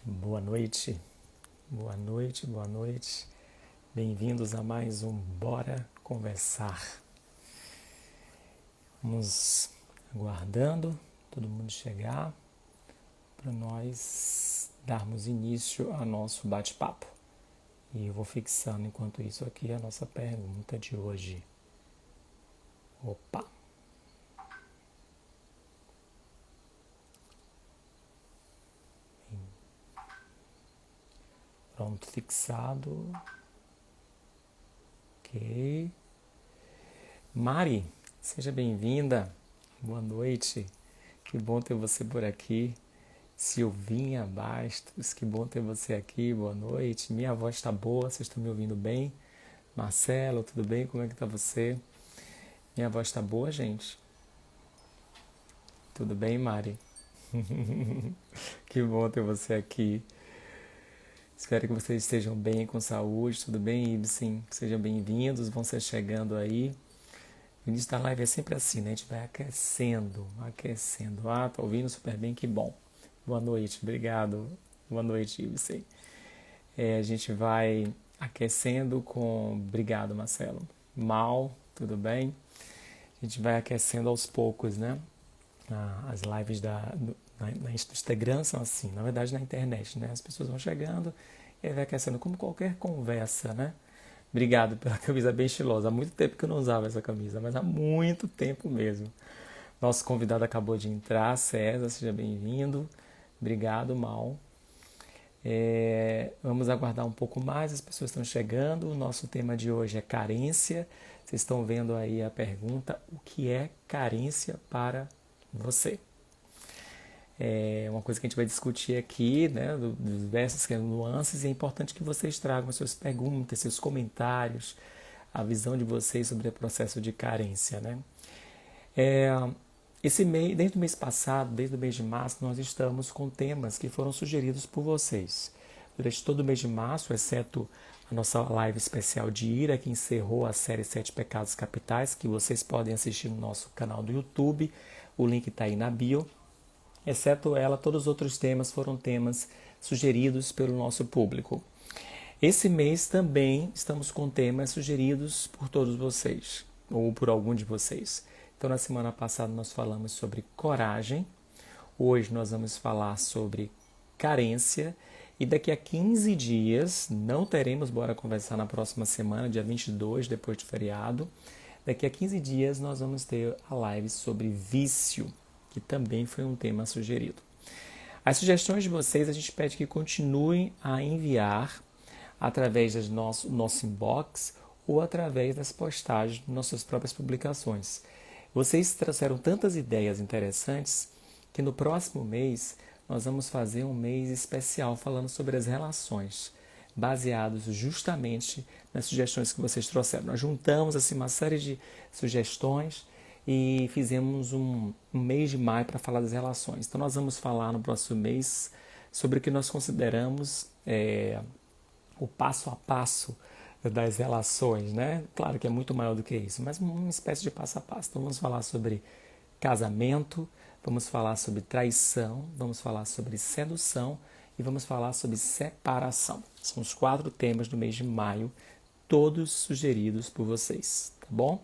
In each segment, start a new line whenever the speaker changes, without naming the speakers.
Boa noite, boa noite, boa noite. Bem-vindos a mais um Bora Conversar. Vamos aguardando todo mundo chegar para nós darmos início ao nosso bate-papo. E eu vou fixando enquanto isso aqui a nossa pergunta de hoje. Opa! Pronto, fixado. Ok. Mari, seja bem-vinda. Boa noite. Que bom ter você por aqui. Silvinha Bastos, que bom ter você aqui. Boa noite. Minha voz está boa, vocês estão me ouvindo bem? Marcelo, tudo bem? Como é que tá você? Minha voz está boa, gente? Tudo bem, Mari? Que bom ter você aqui. Espero que vocês estejam bem, com saúde, tudo bem, Ibsen? Sejam bem-vindos, vão ser chegando aí. O início da live é sempre assim, né? A gente vai aquecendo, aquecendo. Ah, tá ouvindo super bem, que bom. Boa noite, obrigado. Boa noite, Ibsen. A gente vai aquecendo com... Obrigado, Marcelo. Mal, tudo bem? A gente vai aquecendo aos poucos, né? As lives no Instagram são assim, na verdade na internet, né? As pessoas vão chegando e aí vai aquecendo como qualquer conversa, né? Obrigado pela camisa bem estilosa. Há muito tempo que eu não usava essa camisa, mas há muito tempo mesmo. Nosso convidado acabou de entrar, César, seja bem-vindo. Obrigado, Mal. Vamos aguardar um pouco mais, as pessoas estão chegando. O nosso tema de hoje é carência. Vocês estão vendo aí a pergunta: o que é carência para você? É uma coisa que a gente vai discutir aqui, né, diversas nuances, e é importante que vocês tragam suas perguntas, seus comentários, a visão de vocês sobre o processo de carência, né? É, esse mês, desde o mês passado, desde o mês de março, nós estamos com temas que foram sugeridos por vocês. Durante todo o mês de março, exceto a nossa live especial de Ira, que encerrou a série Sete Pecados Capitais, que vocês podem assistir no nosso canal do YouTube, o link está aí na bio. Exceto ela, todos os outros temas foram temas sugeridos pelo nosso público. Esse mês também estamos com temas sugeridos por todos vocês, ou por algum de vocês. Então, na semana passada nós falamos sobre coragem, hoje nós vamos falar sobre carência, e daqui a 15 dias, não teremos Bora Conversar na próxima semana, dia 22, depois do feriado. Daqui a 15 dias nós vamos ter a live sobre vício, que também foi um tema sugerido. As sugestões de vocês a gente pede que continuem a enviar através do nosso inbox ou através das postagens de nossas próprias publicações. Vocês trouxeram tantas ideias interessantes que no próximo mês nós vamos fazer um mês especial falando sobre as relações, baseados justamente nas sugestões que vocês trouxeram. Nós juntamos assim, uma série de sugestões e fizemos um mês de maio para falar das relações. Então nós vamos falar no próximo mês sobre o que nós consideramos o passo a passo das relações, né? Claro que é muito maior do que isso, mas uma espécie de passo a passo. Então vamos falar sobre casamento, vamos falar sobre traição, vamos falar sobre sedução e vamos falar sobre separação. São os 4 temas do mês de maio, todos sugeridos por vocês, tá bom?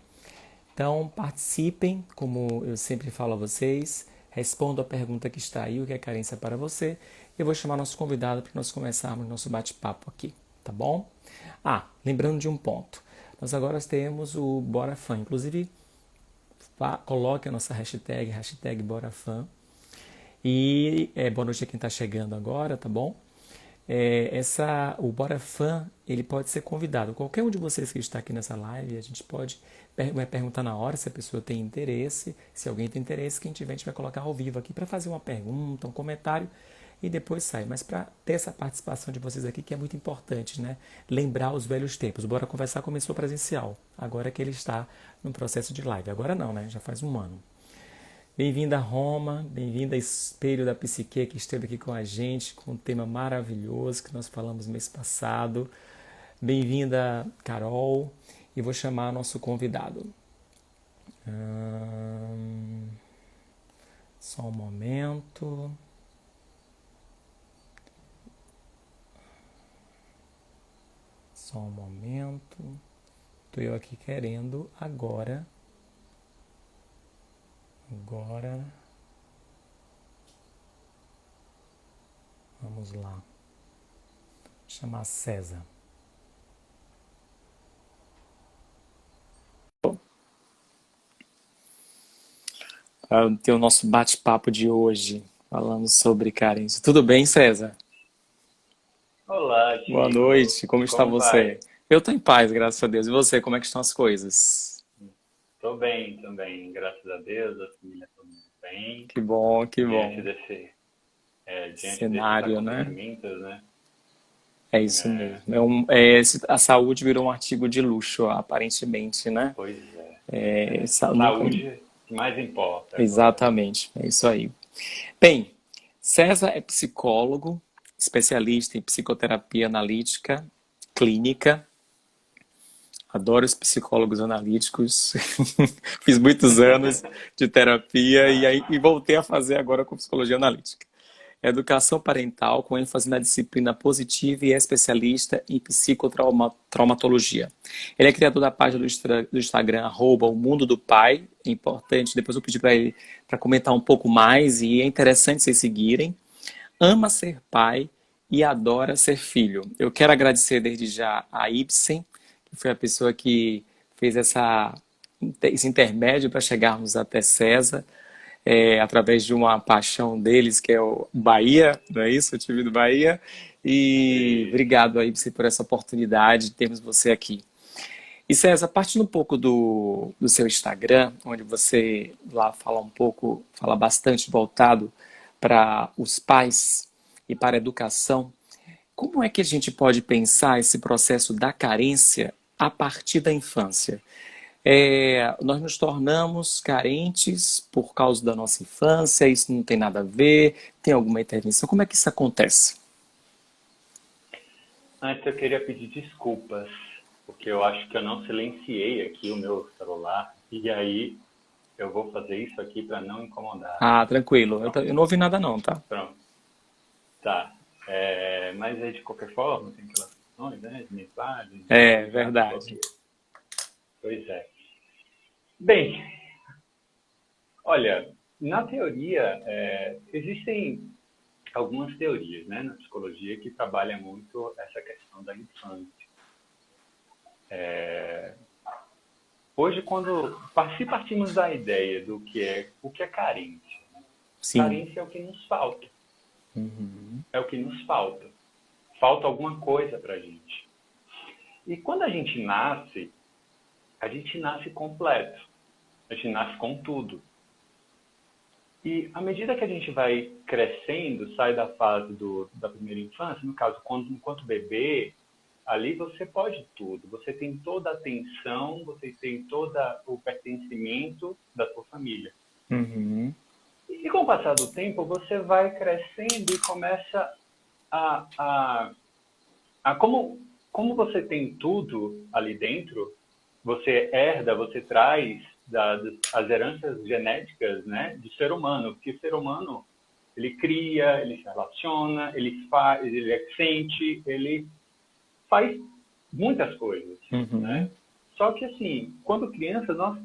Então participem, como eu sempre falo a vocês, respondam a pergunta que está aí, o que é carência para você. Eu vou chamar nosso convidado para nós começarmos nosso bate-papo aqui, tá bom? Lembrando de um ponto, nós agora temos o BoraFã, inclusive coloque a nossa hashtag BoraFã. E boa noite a quem está chegando agora, tá bom? O Bora Fã, ele pode ser convidado. Qualquer um de vocês que está aqui nessa live, a gente vai perguntar na hora se a pessoa tem interesse. Se alguém tem interesse, quem tiver, a gente vai colocar ao vivo aqui para fazer uma pergunta, um comentário e depois sai. Mas para ter essa participação de vocês aqui, que é muito importante, né? Lembrar os velhos tempos. O Bora Conversar começou presencial, agora que ele está no processo de live. Agora não, né? Já faz um ano. Bem-vinda Roma, bem-vinda Espelho da Psique, que esteve aqui com a gente, com um tema maravilhoso que nós falamos mês passado. Bem-vinda Carol, e vou chamar nosso convidado. Só um momento. Só um momento. Estou eu aqui querendo agora. Vamos lá. Vou chamar César. Para ter o nosso bate-papo de hoje, falando sobre carência. Tudo bem, César?
Olá,
Boa
Diego.
noite, como está
Como
você?
vai?
Eu estou em paz, graças a Deus. E você, como é que estão as coisas?
Tô bem também, graças a Deus, a família todo mundo bem.
Que bom, que
Diante
bom.
diante desses
Cenário, né?
acontecimentos, né?
É isso
É,
mesmo. A saúde virou um artigo de luxo, aparentemente, né?
pois é.
Nunca.
Saúde que mais importa agora.
Exatamente, é isso aí. Bem, César é psicólogo, especialista em psicoterapia analítica, clínica. Adoro os psicólogos analíticos. Fiz muitos anos de terapia e voltei a fazer agora com psicologia analítica. Educação parental com ênfase na disciplina positiva e é especialista em psicotraumatologia. Ele é criador da página do Instagram, @o mundo do pai. É importante, depois eu pedi para ele para comentar um pouco mais e é interessante vocês seguirem. Ama ser pai e adora ser filho. Eu quero agradecer desde já a Ibsen, que foi a pessoa que fez esse intermédio para chegarmos até César, através de uma paixão deles, que é o Bahia, não é isso? O time do Bahia. E
Isso.
obrigado aí por essa oportunidade de termos você aqui. E César, partindo um pouco do seu Instagram, onde você lá fala um pouco, fala bastante voltado para os pais e para a educação, como é que a gente pode pensar esse processo da carência a partir da infância? Nós nos tornamos carentes por causa da nossa infância, isso não tem nada a ver, tem alguma intervenção? Como é que isso acontece?
Antes eu queria pedir desculpas, porque eu acho que eu não silenciei aqui o meu celular, e aí eu vou fazer isso aqui para não incomodar.
Ah, tranquilo,
Pronto,
eu não ouvi nada não, tá?
pronto. Tá. Mas aí, de qualquer forma, tem aquelas questões, né? De mensagens, então
É
eu já
verdade.
desbloqueei. Pois é. Bem, olha, na teoria, existem algumas teorias, né, na psicologia que trabalham muito essa questão da infância. Hoje, se partimos da ideia do o que é carência,
Sim.
carência é o que nos falta,
Uhum.
é o que nos falta. Falta alguma coisa para a gente. E quando a gente nasce completo, a gente nasce com tudo. E à medida que a gente vai crescendo, sai da fase da primeira infância, no caso, enquanto bebê, ali você pode tudo. Você tem toda a atenção, você tem todo o pertencimento da sua família.
Uhum.
E com o passar do tempo, você vai crescendo e começa a, a, como você tem tudo ali dentro, você herda, você traz as heranças genéticas, né, do ser humano, porque o ser humano ele cria, ele se relaciona, ele faz, ele sente, ele faz muitas coisas,
Uhum.
né? Só que assim, quando criança, nós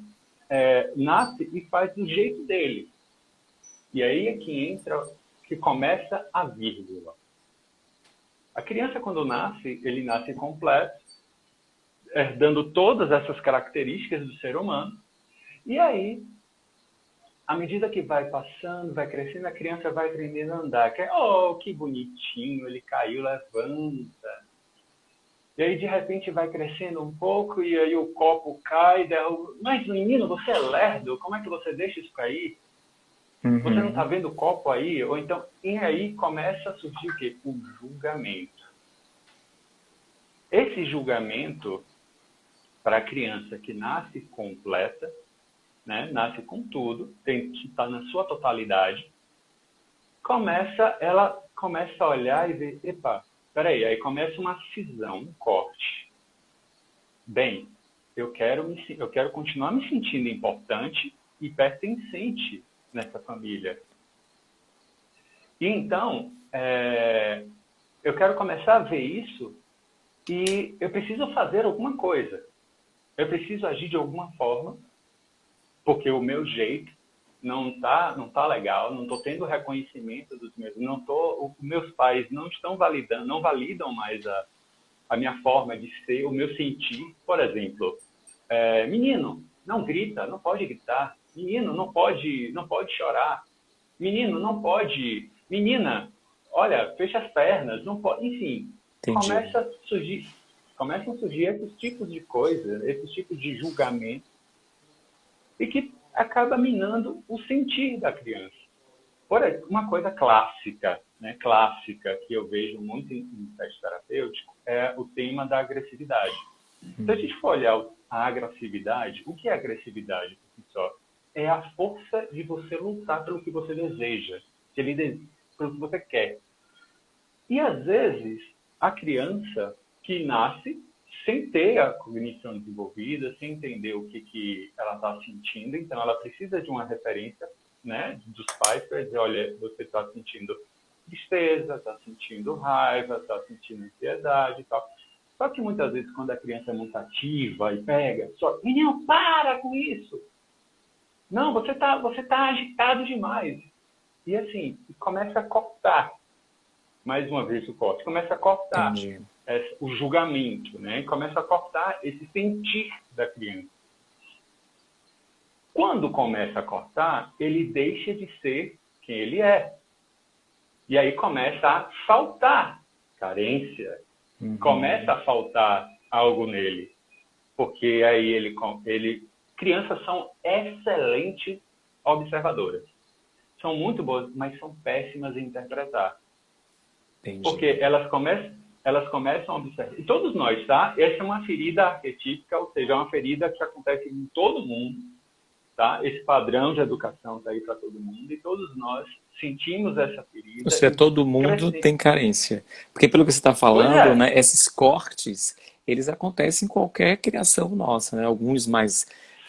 nasce e faz do jeito dele. E aí é que entra, que começa a vírgula. A criança quando nasce, ele nasce completo, herdando todas essas características do ser humano. E aí, à medida que vai passando, vai crescendo, a criança vai aprendendo a andar. Oh, que bonitinho, ele caiu, levanta. E aí, de repente, vai crescendo um pouco e aí o copo cai. Mas, menino, você é lerdo, como é que você deixa isso cair? Você não está
Uhum.
vendo o copo aí? Ou então, e aí começa a surgir o quê? O julgamento. Esse julgamento, para a criança que nasce completa, né, nasce com tudo, está na sua totalidade, ela começa a olhar e ver, epa, peraí, aí começa uma cisão, um corte. Bem, eu quero continuar me sentindo importante e pertencente nessa família. E então, eu quero começar a ver isso e eu preciso fazer alguma coisa. Eu preciso agir de alguma forma, porque o meu jeito não tá legal, não estou tendo reconhecimento dos meus, os meus pais não estão validando, não validam mais a minha forma de ser, o meu sentir. Por exemplo, menino, não grita, não pode gritar. Menino, não pode chorar. Menino, não pode. Menina, olha, fecha as pernas, não pode. Enfim,
Entendi.
começa a surgir, começam a surgir esses tipos de coisas, esses tipos de julgamento, e que acaba minando o sentir da criança. Por exemplo, uma coisa clássica, né, clássica, que eu vejo muito em teste terapêutico, é o tema da agressividade. Se a gente for olhar a agressividade, o que é agressividade? Só é a força de você lutar pelo que você deseja, pelo que você quer. E, às vezes, a criança que nasce sem ter a cognição desenvolvida, sem entender o que ela está sentindo, então ela precisa de uma referência, né, dos pais para dizer, olha, você está sentindo tristeza, está sentindo raiva, está sentindo ansiedade e tal. Só que muitas vezes, quando a criança é muito ativa e pega, só, menino, para com isso! Não, você tá agitado demais. E assim, começa a cortar, mais uma vez o corte, começa a cortar
Entendi.
o julgamento, né? Começa a cortar esse sentir da criança. Quando começa a cortar, ele deixa de ser quem ele é. E aí começa a faltar carência, começa a faltar algo nele. Porque aí crianças são excelentes observadoras. São muito boas, mas são péssimas em interpretar.
Entendi.
Porque elas começam a observar. E todos nós, tá? Essa é uma ferida arquetípica, ou seja, é uma ferida que acontece em todo mundo, tá? Esse padrão de educação está aí para todo mundo, e todos nós sentimos essa
Ou
ferida
seja,
e
todo mundo
crescemos.
tem carência. Porque pelo que você está
Pois
falando,
é,
né, esses cortes, eles acontecem em qualquer criação nossa, né? Alguns mais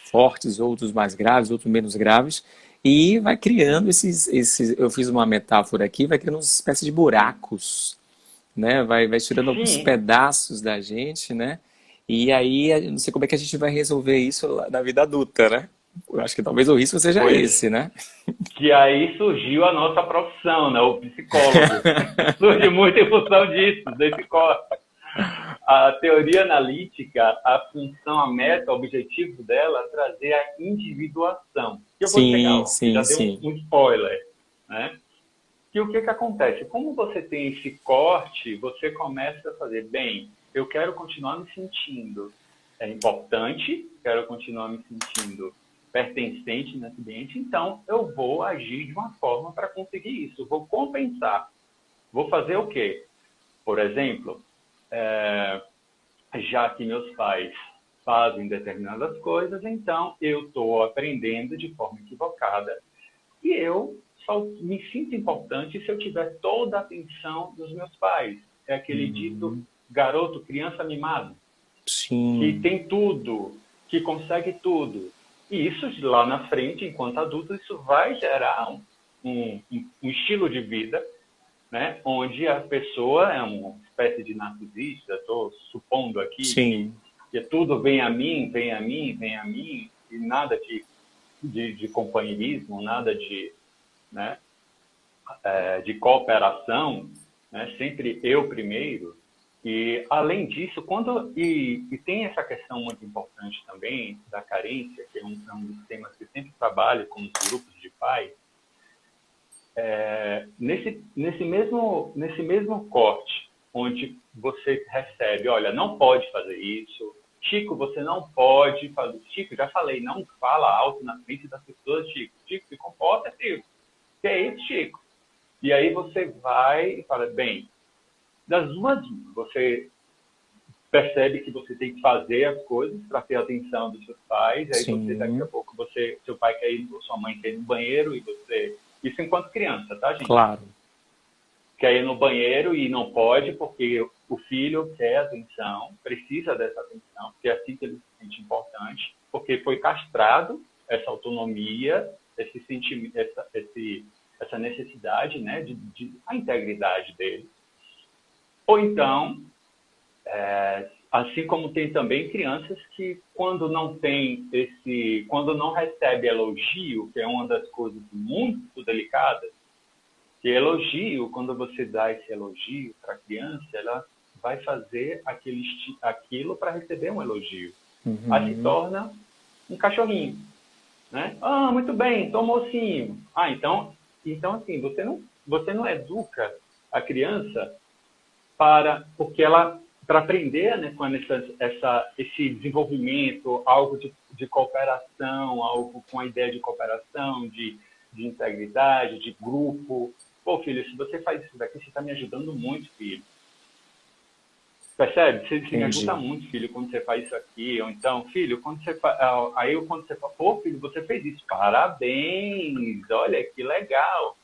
fortes, outros mais graves, outros menos graves. E vai criando eu fiz uma metáfora aqui, vai criando uma espécie de buracos, né? Vai tirando alguns
sim,
pedaços da gente, né? E aí, eu não sei como é que a gente vai resolver isso na vida adulta, né? Eu acho que talvez o risco seja
pois
esse, né?
que aí surgiu a nossa profissão, né? O psicólogo. Surge muito em função disso, desse corte. A teoria analítica, a função, a meta, o objetivo dela é trazer a individuação. Que eu vou chegar,
Sim,
ó, que
sim,
já deu
sim.
um spoiler, né? Que o que acontece? Como você tem esse corte, você começa a fazer, bem, eu quero continuar me sentindo importante, quero continuar me sentindo pertencente nesse ambiente, então eu vou agir de uma forma para conseguir isso, vou compensar. Vou fazer o quê? Por exemplo, é, já que meus pais fazem determinadas coisas, então eu estou aprendendo de forma equivocada e eu só me sinto importante se eu tiver toda a atenção dos meus pais. É aquele dito garoto, criança mimado, que
Sim.
tem tudo, que consegue tudo. E isso lá na frente, enquanto adulto, isso vai gerar um estilo de vida, né, onde a pessoa é uma espécie de narcisista. Estou supondo aqui
Sim.
que tudo vem a mim, vem a mim, vem a mim, e nada de companheirismo, nada né, de cooperação, né, sempre eu primeiro. E, além disso, e tem essa questão muito importante também da carência, que é um dos temas que eu sempre trabalho com os grupos de pais. Nesse mesmo corte, onde você recebe, olha, não pode fazer isso, Chico, você não pode fazer. Chico, já falei, não fala alto na frente das pessoas, Chico. Chico, se comporta, Chico. Que é isso, Chico? E aí você vai e fala, bem, das duas, você percebe que você tem que fazer as coisas para ter a atenção dos seus pais, aí você, daqui a
Sim.
pouco, seu pai quer ir, ou sua mãe quer ir no banheiro, e você... Isso enquanto criança, tá, gente?
Claro.
Quer ir no banheiro e não pode, porque o filho quer atenção, precisa dessa atenção, porque é assim que ele se sente importante, porque foi castrado essa autonomia, esse sentimento, essa necessidade, né, a integridade dele. Ou então, Assim como tem também crianças que quando não recebe elogio, que é uma das coisas muito delicadas, que elogio, quando você dá esse elogio para a criança, ela vai fazer aquilo para receber um elogio. Aí se torna um cachorrinho, né? Ah, muito bem, toma ossinho. Ah, então assim, você não educa a criança para aprender, né, com esse desenvolvimento, algo de cooperação, algo com a ideia de cooperação, de integridade, de grupo. Pô, filho, se você faz isso daqui, você está me ajudando muito, filho. Percebe? Você me ajuda muito, filho, quando você faz isso aqui. Ou então, filho, quando você faz... quando você fala, pô, filho, você fez isso. Parabéns! Olha, que legal!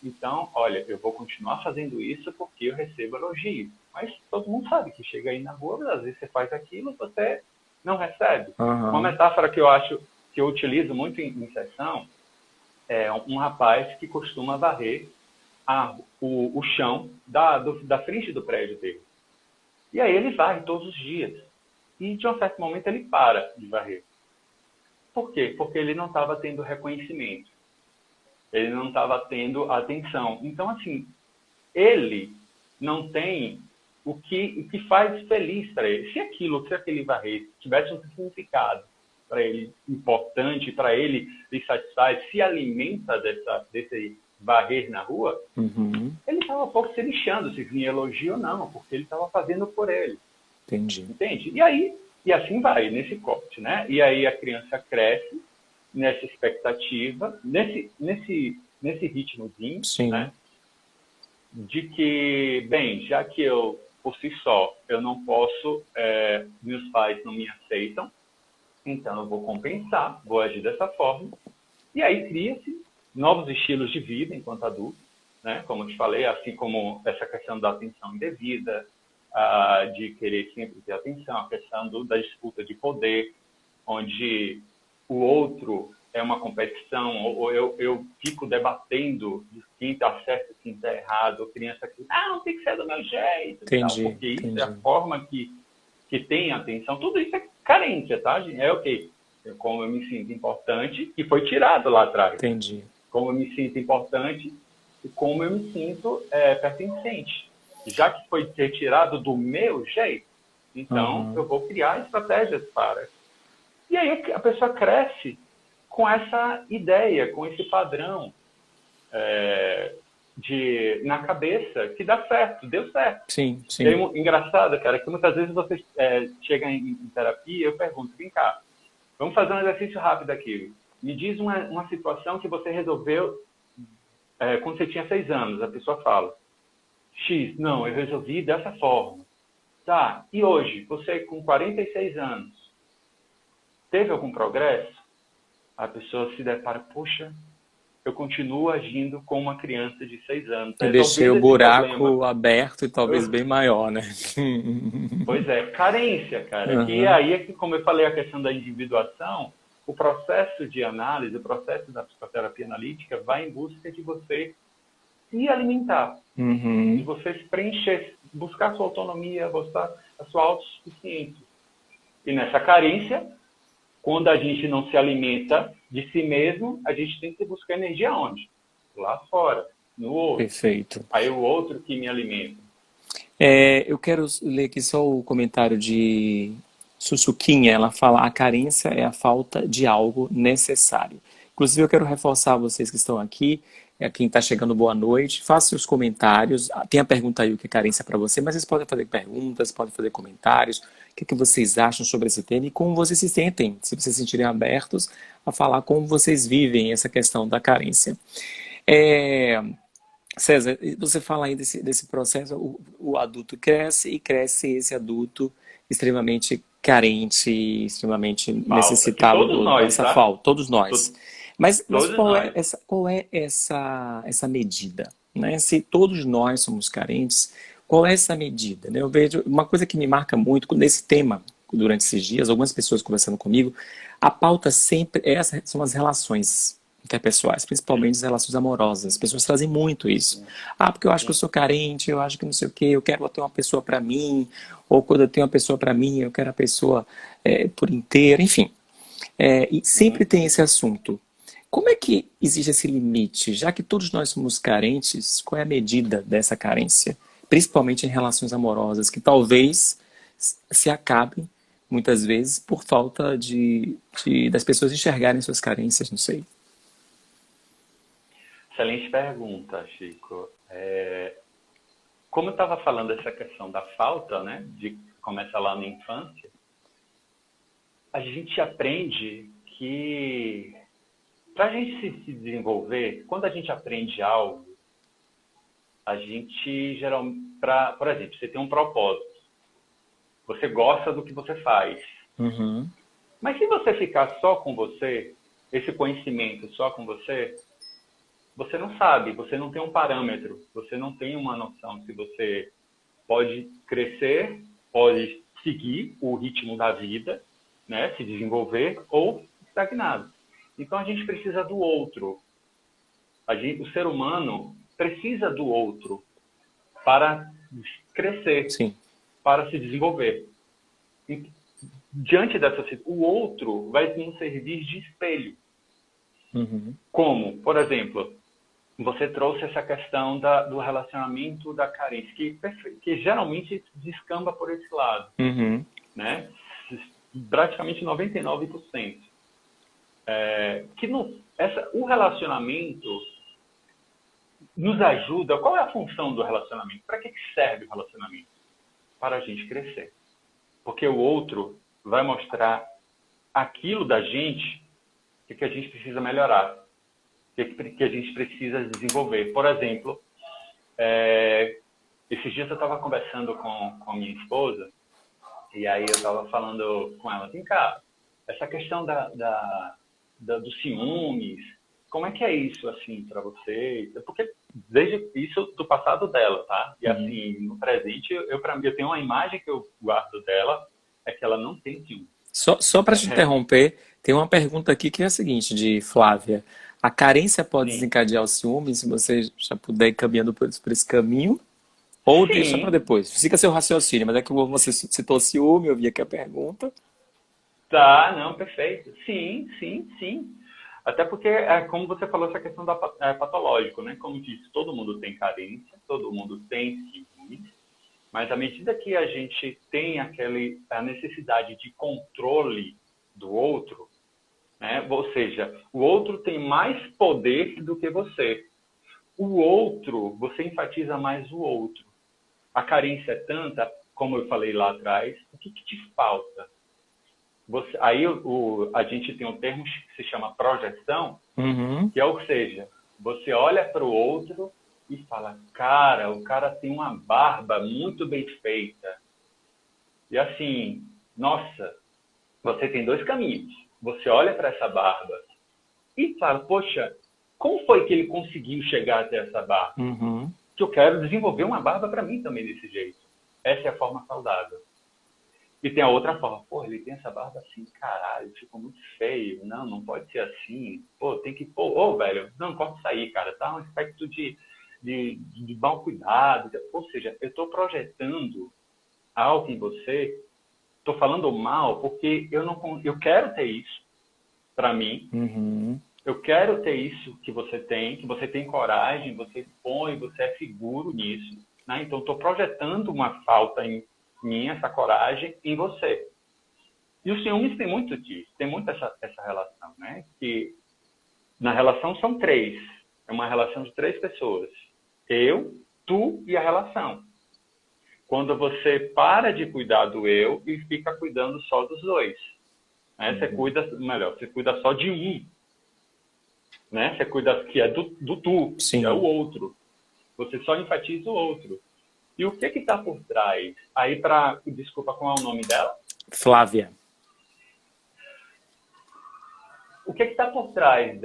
Então, olha, eu vou continuar fazendo isso porque eu recebo elogio. Mas todo mundo sabe que chega aí na rua, às vezes você faz aquilo e você não recebe. Uma metáfora que eu acho que eu utilizo muito em sessão é um rapaz que costuma varrer o chão da frente do prédio dele. E aí ele varre todos os dias. E de um certo momento ele para de varrer. Por quê? Porque ele não estava tendo reconhecimento. Ele não estava tendo atenção. Então, assim, ele não tem o que faz feliz para ele. Se aquele varrer tivesse um significado para ele importante, para ele lhe satisfaz, se alimenta desse varrer na rua, ele estava pouco se lixando se vinha elogio ou não, porque ele estava fazendo por ele.
Entendi.
Entende? E assim vai, nesse corte, né? E aí a criança cresce nessa expectativa, nesse ritmozinho, né? De que, bem, já que eu, por si só, eu não posso, meus pais não me aceitam, então eu vou compensar, vou agir dessa forma, e aí cria-se novos estilos de vida enquanto adulto, né? Como eu te falei, assim como essa questão da atenção indevida, de querer sempre ter atenção, a questão da disputa de poder, onde o outro é uma competição, ou eu fico debatendo de quem está certo e quem está errado, criança que, não tem que ser do meu jeito,
Entendi,
tal, porque isso é a forma que tem atenção. Tudo isso é carência, tá, gente? É ok. Como eu me sinto importante, que foi tirado lá atrás.
Entendi.
Como eu me sinto importante e como eu me sinto pertencente. Já que foi retirado do meu jeito, então eu vou criar estratégias para. E aí a pessoa cresce com essa ideia, com esse padrão na cabeça que dá certo, deu certo.
Sim.
E aí, engraçado, cara, que muitas vezes você chega em terapia e eu pergunto, vem cá, vamos fazer um exercício rápido aqui. Me diz uma situação que você resolveu quando você tinha 6 anos. A pessoa fala, X, não, eu resolvi dessa forma. Tá, e hoje, você com 46 anos, teve algum progresso? A pessoa se depara, poxa, eu continuo agindo como uma criança de 6 anos.
Eu deixei o buraco aberto e talvez bem maior, né?
Pois é, carência, cara. Que aí é que, como eu falei, a questão da individuação, o processo de análise, o processo da psicoterapia analítica vai em busca de você se alimentar, de você se preencher, buscar a sua autonomia, buscar a sua autossuficiência. E nessa carência, quando a gente não se alimenta de si mesmo, a gente tem que buscar energia onde? Lá fora, no outro.
Perfeito.
Aí o outro que me alimenta.
Eu quero ler aqui só o comentário de Sussuquinha. Ela fala, a carência é a falta de algo necessário. Inclusive, eu quero reforçar vocês que estão aqui, quem está chegando, boa noite. Faça seus comentários. Tem a pergunta aí, o que é carência para você, mas vocês podem fazer perguntas, podem fazer comentários. O que vocês acham sobre esse tema e como vocês se sentem, se vocês se sentirem abertos a falar como vocês vivem essa questão da carência. César, você fala aí desse processo, o adulto cresce e cresce esse adulto extremamente carente, extremamente necessitado dessa falta, todos nós. Mas qual é essa medida? Né? Se todos nós somos carentes, qual é essa medida? Eu vejo uma coisa que me marca muito nesse tema, durante esses dias, algumas pessoas conversando comigo, a pauta sempre são as relações, interpessoais, principalmente as relações amorosas. As pessoas trazem muito isso. Ah, porque eu acho que eu sou carente, eu acho que não sei o quê, eu quero ter uma pessoa para mim, ou quando eu tenho uma pessoa para mim, eu quero a pessoa por inteiro, enfim. E sempre
Uhum.
tem esse assunto. Como é que existe esse limite? Já que todos nós somos carentes, qual é a medida dessa carência? Principalmente em relações amorosas, que talvez se acabem, muitas vezes, por falta das pessoas enxergarem suas carências, não sei.
Excelente pergunta, Chico. Como eu estava falando dessa questão da falta, né, de começar lá na infância, a gente aprende que para a gente se desenvolver, quando a gente aprende algo, a gente geralmente, por exemplo, você tem um propósito, você gosta do que você faz,
Uhum.
mas se você ficar só com você, esse conhecimento só com você, você não sabe, você não tem um parâmetro, você não tem uma noção se você pode crescer, pode seguir o ritmo da vida, né, se desenvolver ou estagnado. Então a gente precisa do outro. O ser humano precisa do outro para crescer,
Sim.
para se desenvolver. E, diante dessa situação, o outro vai nos servir de espelho.
Uhum.
Como, por exemplo, você trouxe essa questão do relacionamento da carência, que geralmente descamba por esse lado,
Uhum.
né? Praticamente 99%. O relacionamento nos ajuda. Qual é a função do relacionamento? Para que serve o relacionamento? Para a gente crescer. Porque o outro vai mostrar aquilo da gente que a gente precisa melhorar, que a gente precisa desenvolver. Por exemplo, esses dias eu estava conversando com a minha esposa e aí eu estava falando com ela, vem cá, essa questão dos ciúmes, como é que é isso assim para você? Porque desde isso do passado dela, tá? E
Uhum.
assim, no presente, eu tenho uma imagem que eu guardo dela, é que ela não tem ciúmes.
Só para te interromper, tem uma pergunta aqui que é a seguinte, de Flávia. A carência pode
Sim.
desencadear o ciúme, se você já puder ir caminhando por esse caminho, ou deixa para
Sim,
depois? Fica seu raciocínio, mas é que você citou ciúme, eu vi aqui a pergunta.
tá, não, perfeito. Sim, sim, sim. Até porque, como você falou, essa questão patológico, né? Como disse, todo mundo tem carência, todo mundo tem ciúmes, mas à medida que a gente tem a necessidade de controle do outro, né? Ou seja, o outro tem mais poder do que você. O outro, você enfatiza mais o outro. A carência é tanta, como eu falei lá atrás, o que te falta? Aí a gente tem um termo que se chama projeção,
Uhum.
que é, ou seja, você olha para o outro e fala, cara, o cara tem uma barba muito bem feita. E assim, nossa, você tem dois caminhos. Você olha para essa barba e fala, poxa, como foi que ele conseguiu chegar até essa barba?
Uhum.
Que eu quero desenvolver uma barba para mim também desse jeito. Essa é a forma saudável. E tem a outra forma, pô, ele tem essa barba assim, caralho, ficou muito feio. Não, não pode ser assim. Pô, tem que, pô, ô, velho, não pode sair, cara. Tá um aspecto de mau cuidado. Ou seja, eu estou projetando algo em você, estou falando mal porque eu quero ter isso para mim.
Uhum.
Eu quero ter isso que você tem coragem, você põe, você é seguro nisso. Né? Então, estou projetando uma falta em mim, essa coragem, em você. E os ciúmes tem muito disso, tem muito essa relação, né? Que na relação são três. É uma relação de três pessoas. Eu, tu e a relação. Quando você para de cuidar do eu e fica cuidando só dos dois. Né? Você cuida só de um. Né? Você cuida que é do tu, que é o
Sim.
outro. Você só enfatiza o outro. E o que está por trás? Aí, desculpa, qual é o nome dela?
Flávia.
O que está por trás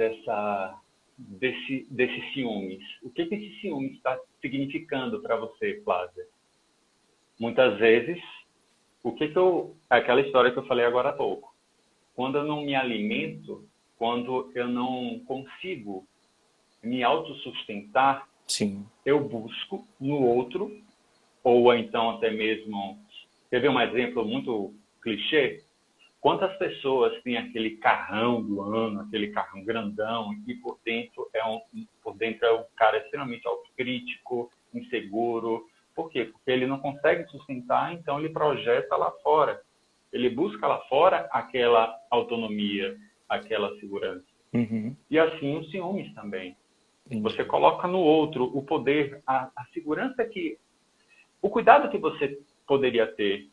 desse ciúmes? O que esse ciúmes está significando para você, Flávia? Muitas vezes, aquela história que eu falei agora há pouco. Quando eu não me alimento quando eu não consigo me autossustentar,
Sim.
eu busco no outro, ou então até mesmo... Quer ver um exemplo muito clichê? Quantas pessoas têm aquele carrão do ano, aquele carrão grandão, e por dentro é um cara extremamente autocrítico, inseguro. Por quê? Porque ele não consegue sustentar, então ele projeta lá fora. Ele busca lá fora aquela autonomia, aquela segurança.
Uhum.
E assim os ciúmes também.
Entendi.
Você coloca no outro o poder, a segurança o cuidado que você poderia ter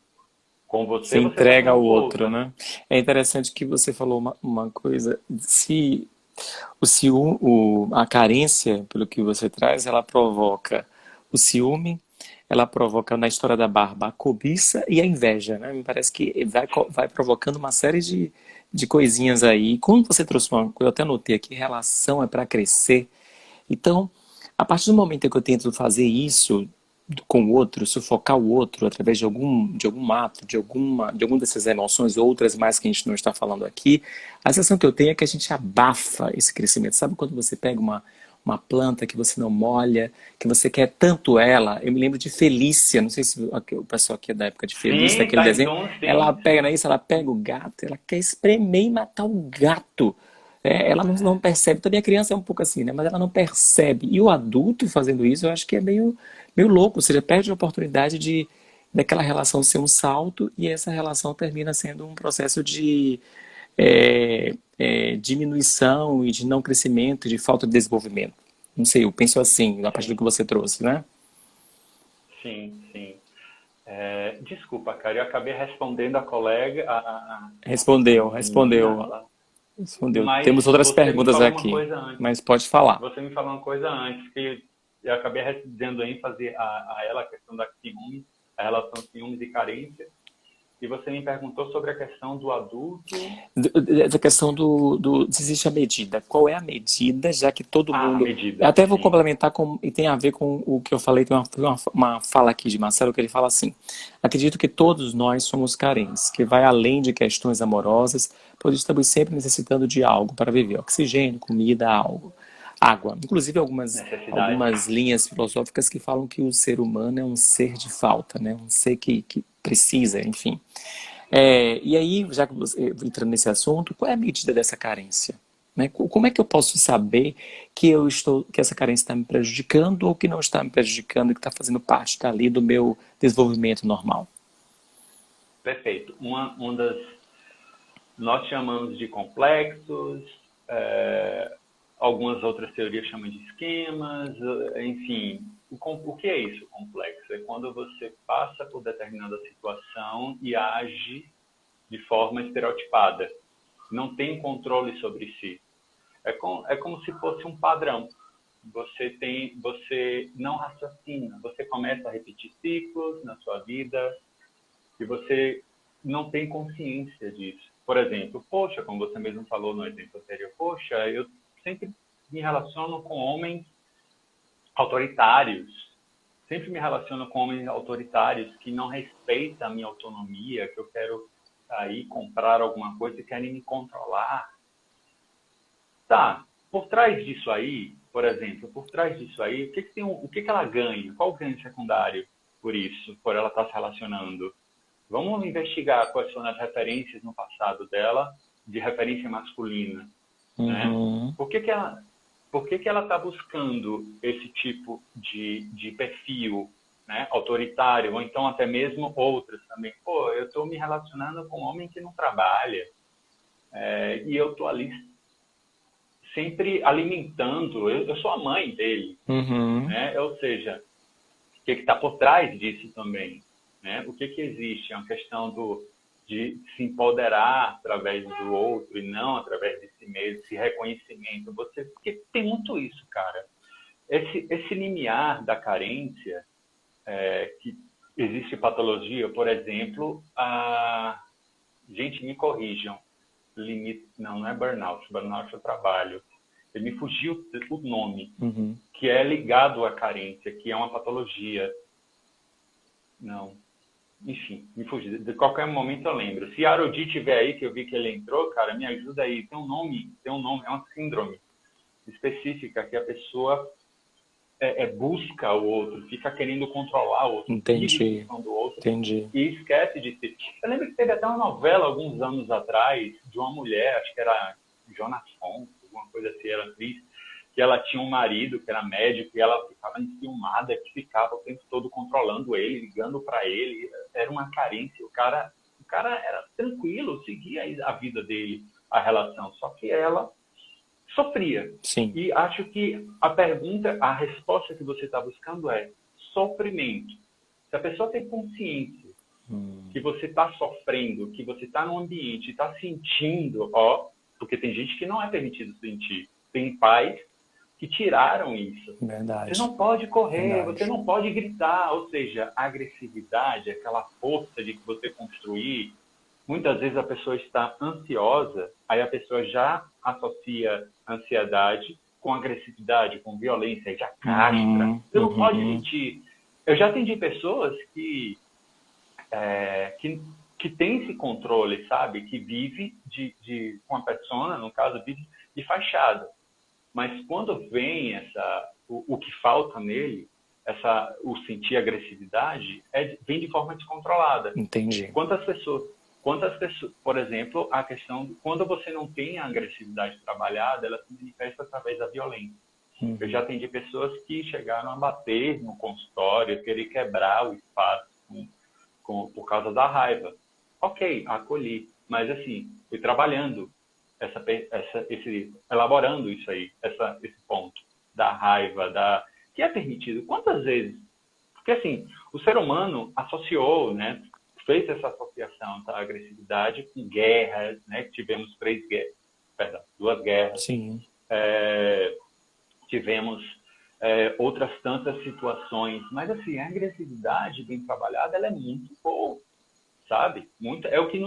com
Se
você, você está
entrega
tendo
ao
com o
outro,
outro.
né? É interessante que você falou uma coisa. Se o ciúme, a carência, pelo que você traz, ela provoca o ciúme, ela provoca na história da barba a cobiça e a inveja, né? Me parece que vai provocando uma série de coisinhas aí. E quando você trouxe uma coisa, eu até anotei aqui, relação é para crescer. Então, a partir do momento em que eu tento fazer isso com o outro, sufocar o outro através de algum ato, de alguma dessas emoções, outras mais que a gente não está falando aqui, a sensação que eu tenho é que a gente abafa esse crescimento. Sabe quando você pega uma planta que você não molha, que você quer tanto ela? Eu me lembro de Felícia, não sei se o pessoal aqui é da época de Felícia,
Sim,
daquele
tá,
desenho.
então,
Ela
sim,
pega, não é
sim.
isso? Ela pega o gato, ela quer espremer e matar o gato. Ela não percebe, também a criança é um pouco assim, né? Mas ela não percebe. E o adulto fazendo isso, eu acho que é meio louco. Ou seja, perde a oportunidade daquela relação ser um salto e essa relação termina sendo um processo de diminuição e de não crescimento, de falta de desenvolvimento. Não sei, eu penso assim, a partir do que
Sim,
você trouxe, né?
sim, sim. Desculpa, cara, eu acabei respondendo a colega,
Respondeu,
uma menina
respondeu,
lá,
respondeu.
mas
Temos outras
você me
perguntas
falou uma
aqui,
coisa antes.
mas pode falar.
Você me falou uma coisa antes, que eu acabei dando ênfase a ela, a questão da ciúmes, a relação ciúmes e carência, e você me perguntou sobre a questão do adulto.
Essa questão se existe a medida. Qual é a medida, já que todo
Ah, a
mundo. Eu
medida,
até vou
sim.
complementar e tem a ver com o que eu falei, tem uma fala aqui de Marcelo que ele fala assim: acredito que todos nós somos carentes, que vai além de questões amorosas, pois estamos sempre necessitando de algo para viver: oxigênio, comida, algo. Água. Inclusive
Necessidade.
algumas linhas filosóficas que falam que o ser humano é um ser de falta, né? Um ser que precisa, enfim. E aí, já que você entrando nesse assunto, qual é a medida dessa carência? Né? Como é que eu posso saber que essa carência está me prejudicando ou que não está me prejudicando e que está fazendo parte dali do meu desenvolvimento normal?
Perfeito. Nós chamamos de complexos, algumas outras teorias chamam de esquemas, enfim. O que é isso, complexo? É quando você passa por determinada situação e age de forma estereotipada. Não tem controle sobre si. É como se fosse um padrão. Você não raciocina, você começa a repetir ciclos na sua vida e você não tem consciência disso. Por exemplo, poxa, como você mesmo falou no exemplo anterior, poxa, eu sempre me relaciono com homens autoritários, sempre me relaciono com homens autoritários que não respeitam a minha autonomia, que eu quero sair, comprar alguma coisa e querem me controlar. Tá, por trás disso aí, por exemplo, por trás disso aí, o que ela ganha? Qual o ganho secundário por isso, por ela estar se relacionando? Vamos investigar quais foram as referências no passado dela, de referência masculina, né?
Uhum.
Por que ela está buscando esse tipo de perfil, né, autoritário, ou então até mesmo outros também? Pô, eu estou me relacionando com um homem que não trabalha, e eu estou ali sempre alimentando, eu sou a mãe dele,
Uhum.
né? Ou seja, o que está por trás disso também, né? O que existe? É uma questão de se empoderar através do outro e não através de si mesmo, esse reconhecimento. Porque tem muito isso, cara. Esse limiar da carência, que existe patologia, por exemplo, gente, me corrijam, limite, não é burnout é o trabalho. Ele me fugiu o nome,
Uhum.
que é ligado à carência, que é uma patologia. Não. enfim, me fugi. De qualquer momento eu lembro. Se Arodi tiver aí, que eu vi que ele entrou, cara, me ajuda aí. Tem um nome, é uma síndrome específica que a pessoa busca o outro, fica querendo controlar o outro, vive em
Entendi,
função do outro
entendi.
e esquece de si. Eu lembro que teve até uma novela alguns anos atrás de uma mulher, acho que era Jonas Fonte, alguma coisa assim, era atriz, que ela tinha um marido que era médico e ela ficava enciumada, que ficava o tempo todo controlando ele, ligando para ele. Era uma carência. O cara era tranquilo, seguia a vida dele, a relação. Só que ela sofria.
Sim.
E acho que a resposta que você está buscando é sofrimento. Se a pessoa tem consciência que você está sofrendo, que você está num ambiente, está sentindo, porque tem gente que não é permitido sentir. Tem pais que tiraram isso.
Verdade.
Você não pode correr,
Verdade.
você não pode gritar. Ou seja, a agressividade, aquela força de que você construir. Muitas vezes a pessoa está ansiosa, aí a pessoa já associa ansiedade com agressividade, com violência, já castra. Você não pode sentir. Eu já atendi pessoas que tem esse controle, sabe? Que vive de uma persona, no caso, vive de fachada. Mas quando vem o que falta nele, o sentir agressividade, vem de forma descontrolada.
Entendi.
Quantas pessoas, por exemplo, a questão de quando você não tem a agressividade trabalhada, ela se manifesta através da violência. Eu já atendi pessoas que chegaram a bater no consultório, querer quebrar o espaço por causa da raiva. Ok, acolhi, mas assim, fui trabalhando elaborando isso aí, esse ponto da raiva, que é permitido. Quantas vezes? Porque assim, o ser humano associou, né? Fez essa associação da agressividade com guerras, né? Tivemos duas guerras.
Sim.
Tivemos outras tantas situações, mas assim, a agressividade bem trabalhada, ela é muito boa, sabe? É o que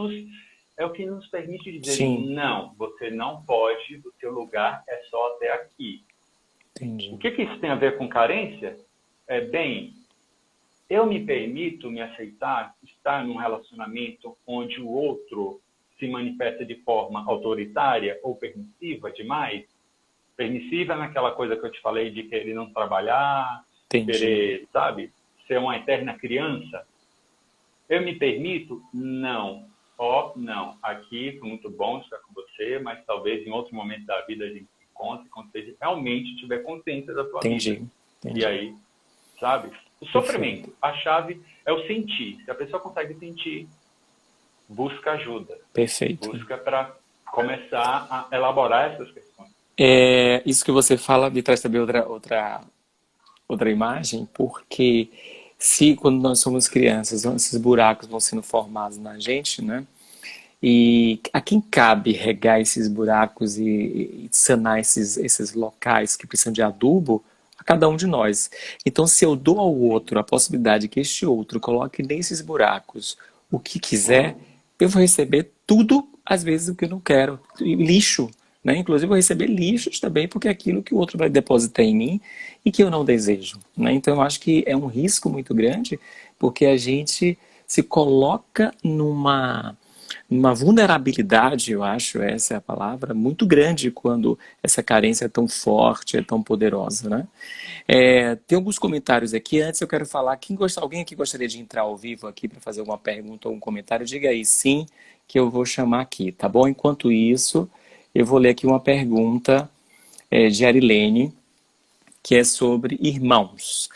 nos permite dizer,
Sim.
não, você não pode, o seu lugar é só até aqui.
Entendi.
O que isso tem a ver com carência? Eu me permito me aceitar, estar num relacionamento onde o outro se manifesta de forma autoritária ou permissiva demais? Permissiva naquela coisa que eu te falei de querer não trabalhar,
Entendi.
querer, sabe, ser uma eterna criança. Eu me permito? Não. Não. Aqui foi muito bom estar com você, mas talvez em outro momento da vida a gente se encontre quando você realmente tiver consciência da sua vida.
Entendi.
E aí, sabe? O sofrimento, a chave é o sentir. Se a pessoa consegue sentir, busca ajuda.
Perfeito.
Busca para começar a elaborar essas questões.
Isso que você fala me traz também outra imagem, porque se quando nós somos crianças, esses buracos vão sendo formados na gente, né? E a quem cabe regar esses buracos e sanar esses locais que precisam de adubo? A cada um de nós. Então, se eu dou ao outro a possibilidade que este outro coloque nesses buracos o que quiser, eu vou receber tudo, às vezes, o que eu não quero. E lixo, né? Inclusive, eu vou receber lixos também, porque é aquilo que o outro vai depositar em mim e que eu não desejo, né? Então, eu acho que é um risco muito grande, porque a gente se coloca numa vulnerabilidade, eu acho, essa é a palavra, muito grande quando essa carência é tão forte, é tão poderosa, né? Tem alguns comentários aqui. Antes eu quero falar, alguém aqui gostaria de entrar ao vivo aqui para fazer alguma pergunta ou um comentário? Diga aí sim, que eu vou chamar aqui, tá bom? Enquanto isso, eu vou ler aqui uma pergunta de Arilene, que é sobre irmãos.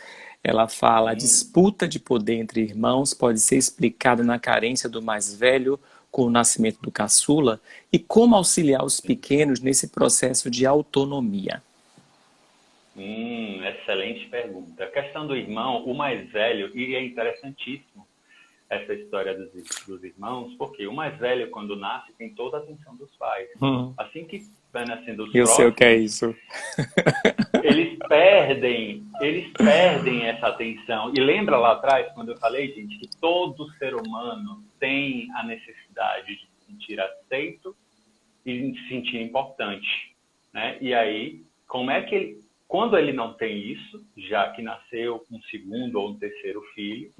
Ela fala: a disputa de poder entre irmãos pode ser explicada na carência do mais velho com o nascimento do caçula, e como auxiliar os pequenos nesse processo de autonomia?
Excelente pergunta. A questão do irmão, o mais velho, e é interessantíssimo essa história dos irmãos, porque o mais velho, quando nasce, tem toda a atenção dos pais. Assim que vai nascendo os
Eu sei o que é
próximos,
isso.
eles perdem essa atenção. E lembra lá atrás, quando eu falei, gente, que todo ser humano tem a necessidade de se sentir aceito e de se sentir importante, né? E aí, como é que quando ele não tem isso, já que nasceu um segundo ou um terceiro filho,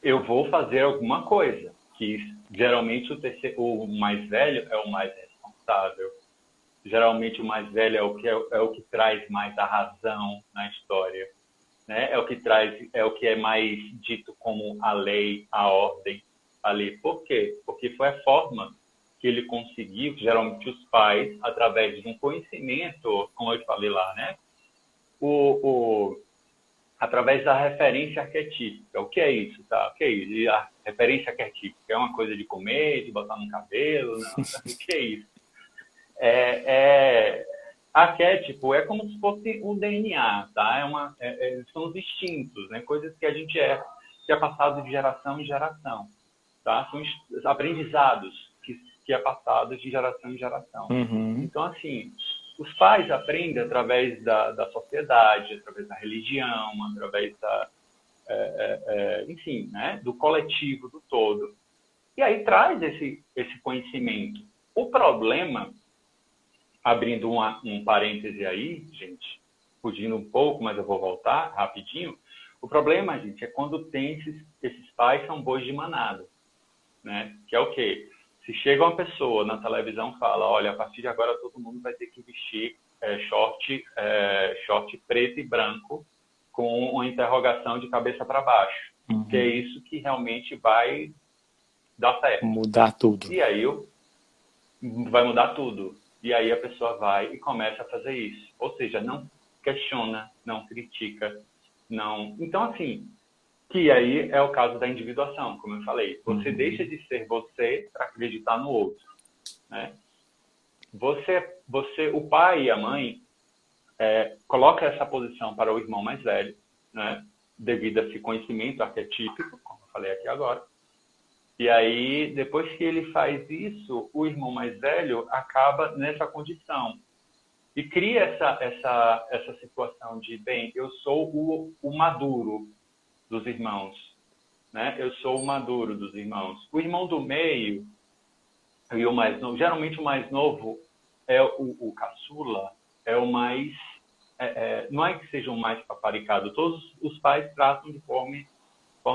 eu vou fazer alguma coisa, que geralmente o mais velho é o mais responsável. Geralmente o mais velho é o que traz mais a razão na história, né? É o que é mais dito como a lei, a ordem ali. Por quê? Porque foi a forma que ele conseguiu, geralmente os pais, através de um conhecimento, como eu falei lá, né? Através da referência arquetípica. O que é isso, tá? O que é isso? E a referência arquetípica é uma coisa de comer, de botar no cabelo? Não, o que é isso? Arquétipo é como se fosse o DNA, tá? São os instintos, né? Coisas que a gente que é passado de geração em geração, tá? São aprendizados que é passado de geração em geração.
Uhum.
Então, assim, os pais aprendem através da sociedade, através da religião, através enfim, né? Do coletivo, do todo. E aí traz esse conhecimento. O problema, abrindo um parêntese aí, gente, fugindo um pouco, mas eu vou voltar rapidinho. O problema, gente, é quando tem esses pais são bois de manada, né? Que é o quê? Se chega uma pessoa na televisão e fala, olha, a partir de agora todo mundo vai ter que vestir short preto e branco com uma interrogação de cabeça para baixo, que é isso que realmente vai dar certo.
Mudar tudo.
E aí vai mudar tudo. E aí a pessoa vai e começa a fazer isso. Ou seja, não questiona, não critica, não... Então, assim, que aí é o caso da individuação, como eu falei. Você deixa de ser você para acreditar no outro, né? O pai e a mãe coloca essa posição para o irmão mais velho, né? Devido a esse conhecimento arquetípico, como eu falei aqui agora. E aí, depois que ele faz isso, o irmão mais velho acaba nessa condição. E cria essa situação de, bem, eu sou o maduro dos irmãos, né? Eu sou o maduro dos irmãos. O irmão do meio e o mais novo, geralmente o mais novo é o caçula, é o mais... não é que seja o mais paparicado, todos os pais tratam de forma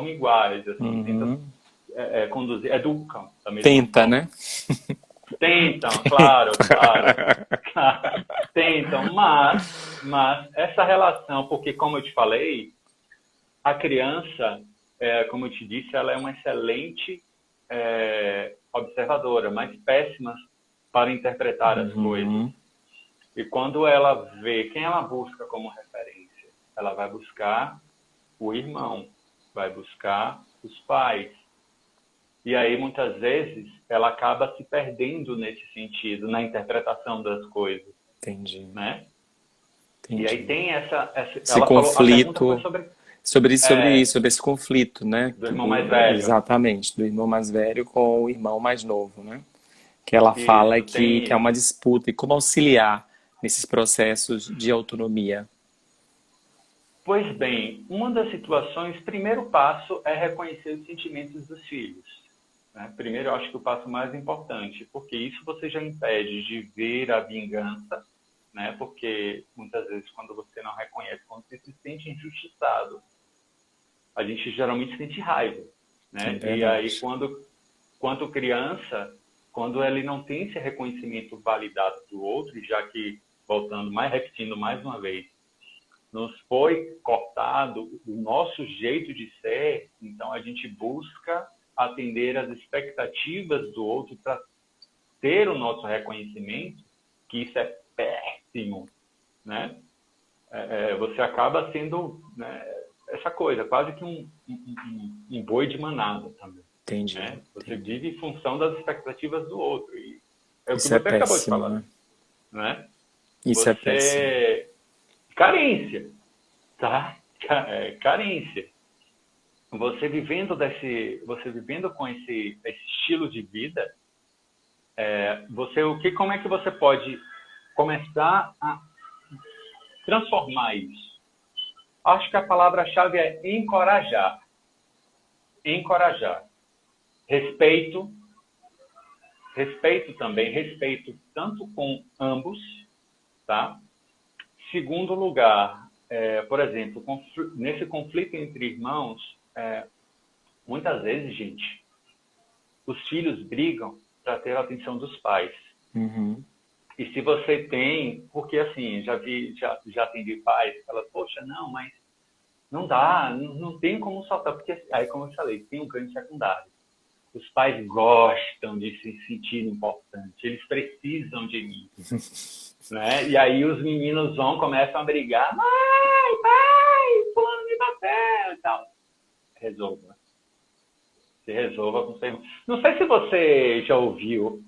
iguais, assim, tentam conduzir, educam também.
Tenta, né?
Tentam, claro. Tentam, mas essa relação, porque como eu te falei, a criança, como eu te disse, ela é uma excelente observadora, mas péssima para interpretar as coisas. E quando ela vê quem ela busca como referência, ela vai buscar o irmão, vai buscar os pais. E aí, muitas vezes, ela acaba se perdendo nesse sentido, na interpretação das coisas.
Entendi.
Né?
Entendi.
E aí tem
esse
ela
conflito.
Falou, a pergunta
foi sobre esse conflito, né?
Do irmão mais velho.
Exatamente, do irmão mais velho com o irmão mais novo, né? Que ela fala que é uma disputa e como auxiliar nesses processos de autonomia.
Pois bem, uma das situações, primeiro passo é reconhecer os sentimentos dos filhos. Né? Primeiro, eu acho que o passo mais importante, porque isso você já impede de ver a vingança, né? Porque muitas vezes quando você não reconhece, quando você se sente injustiçado, a gente geralmente sente raiva, né? E aí quando criança, quando ele não tem esse reconhecimento validado do outro, já que, repetindo mais uma vez, nos foi cortado o nosso jeito de ser, então a gente busca atender às expectativas do outro para ter o nosso reconhecimento, que isso é péssimo, né? Você acaba sendo, né, essa coisa, quase que um boi de manada também.
Entendi.
Né? Você vive em função das expectativas do outro. E é o que
isso
você
péssimo,
acabou de falar. Né?
Isso é péssimo.
Carência, tá? Carência. Você vivendo com esse estilo de vida, como é que você pode começar a transformar isso? Acho que a palavra-chave é encorajar. Encorajar. Respeito também, respeito tanto com ambos, tá? Segundo lugar, por exemplo, nesse conflito entre irmãos, Muitas vezes, gente, os filhos brigam para ter a atenção dos pais.
Uhum.
E se você tem, porque assim, já atendi pais que falam, poxa, não, mas não dá, não tem como soltar, porque aí, como eu falei, tem um ganho secundário. Os pais gostam de se sentir importantes, eles precisam de mim, né? E aí os meninos começam a brigar, mãe, pai, fulano me bateu e tal. Resolva. Se resolva com seu irmão. Não sei se você já ouviu,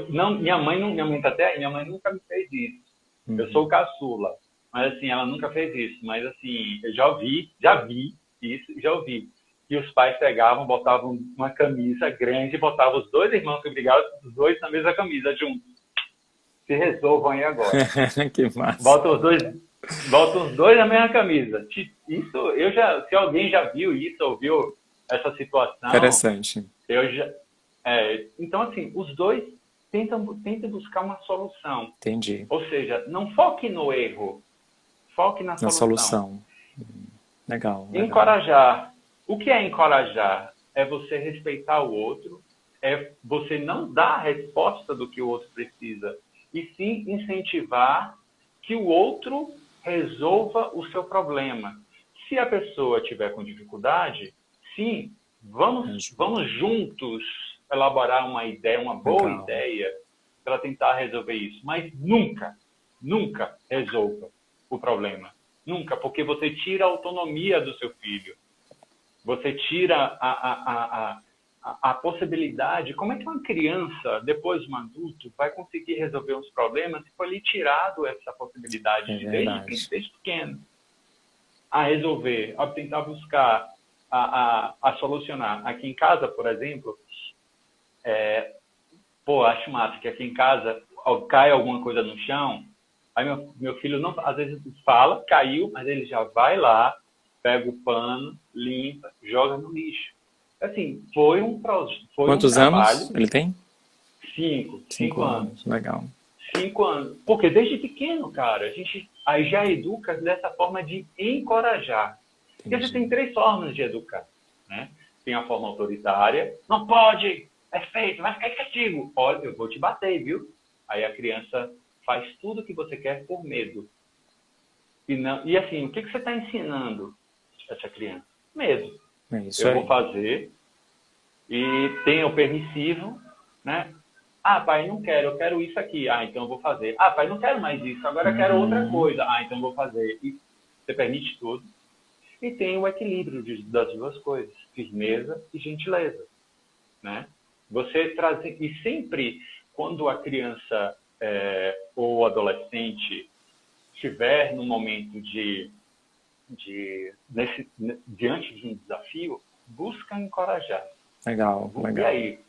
minha mãe tá até aí, minha mãe nunca me fez isso. Eu sou o caçula, mas assim, ela nunca fez isso. Mas assim, eu já vi isso, já ouvi. Que os pais pegavam, botavam uma camisa grande, botavam os dois irmãos que brigavam, os dois na mesma camisa juntos. Se resolvam aí agora.
Que massa.
Botam os dois na mesma camisa. Isso, se alguém já viu isso, ouviu essa situação,
Interessante.
então assim, os dois tentem buscar uma solução.
Entendi.
Ou seja, não foque no erro, foque na solução.
Legal.
Encorajar. O que é encorajar? É você respeitar o outro, é você não dar a resposta do que o outro precisa, e sim incentivar que o outro resolva o seu problema. Se a pessoa tiver com dificuldade, sim, vamos juntos elaborar uma ideia, uma boa ideia para tentar resolver isso. Mas nunca resolva o problema. Nunca, porque você tira a autonomia do seu filho. Você tira a possibilidade. Como é que uma criança, depois um adulto, vai conseguir resolver os problemas se for lhe tirado essa possibilidade desde pequeno a resolver, a tentar buscar, a solucionar? Aqui em casa, por exemplo, acho massa que aqui em casa cai alguma coisa no chão, aí meu filho não, às vezes fala, caiu, mas ele já vai lá, pega o pano, limpa, joga no lixo. Assim, foi um trabalho.
Quantos anos ele tem?
5 anos.
Legal.
5 anos. Porque desde pequeno, cara, a gente aí já educa dessa forma de encorajar. Porque você tem 3 formas de educar, né? Tem a forma autoritária, não pode, é feito, vai ficar de castigo. Olha, eu vou te bater, viu? Aí a criança faz tudo o que você quer por medo. E assim, o que você está ensinando essa criança? Medo. Eu vou fazer, e tem o permissivo, né? Ah, pai, não quero, eu quero isso aqui. Ah, então eu vou fazer. Ah, pai, não quero mais isso, agora eu quero outra coisa. Ah, então eu vou fazer. E você permite tudo. E tem o equilíbrio das duas coisas, firmeza e gentileza, né? Você trazer, e sempre quando a criança ou adolescente estiver no momento diante de um desafio, busca encorajar.
Legal.
E aí,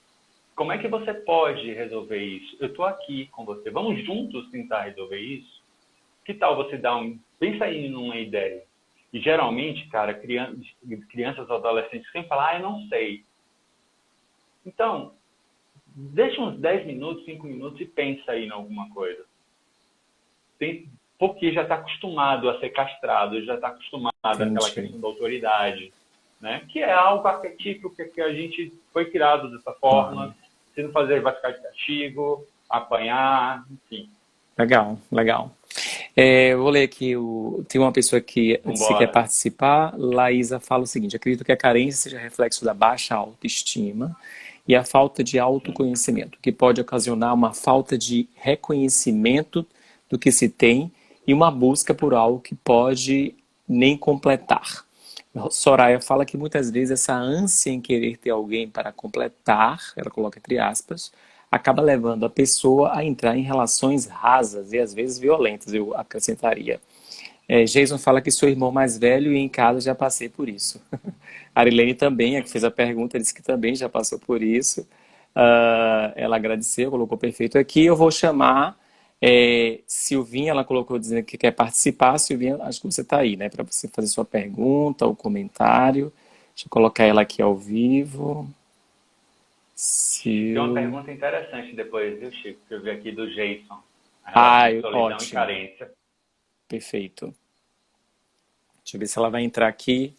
como é que você pode resolver isso? Eu estou aqui com você. Vamos juntos tentar resolver isso? Que tal você pensa aí numa ideia? E geralmente, cara, crianças ou adolescentes sempre falam, eu não sei. Então, deixa uns 10 minutos, 5 minutos e pensa aí em alguma coisa. Porque já está acostumado a ser castrado, já está acostumado àquela questão da autoridade, né? Que é algo arquetípico que a gente foi criado dessa forma. Se não fazer, vai ficar de castigo, apanhar, enfim.
Legal. Vou ler aqui, tem uma pessoa que se quer participar. Laísa fala o seguinte: acredito que a carência seja reflexo da baixa autoestima e a falta de autoconhecimento, que pode ocasionar uma falta de reconhecimento do que se tem e uma busca por algo que pode nem completar. Soraya fala que muitas vezes essa ânsia em querer ter alguém para completar, ela coloca entre aspas, acaba levando a pessoa a entrar em relações rasas e às vezes violentas, eu acrescentaria. Jason fala que sou irmão mais velho e em casa já passei por isso. Arilene também, a que fez a pergunta, disse que também já passou por isso. Ela agradeceu, colocou perfeito aqui. Eu vou chamar Silvinha, ela colocou dizendo que quer participar. Silvinha, acho que você está aí, né? Para você fazer sua pergunta ou comentário. Deixa eu colocar ela aqui ao vivo.
Tem uma pergunta interessante depois, viu, Chico? Que eu vi aqui do Jason.
Solidão
ótimo. E carência.
Perfeito. Deixa eu ver se ela vai entrar aqui.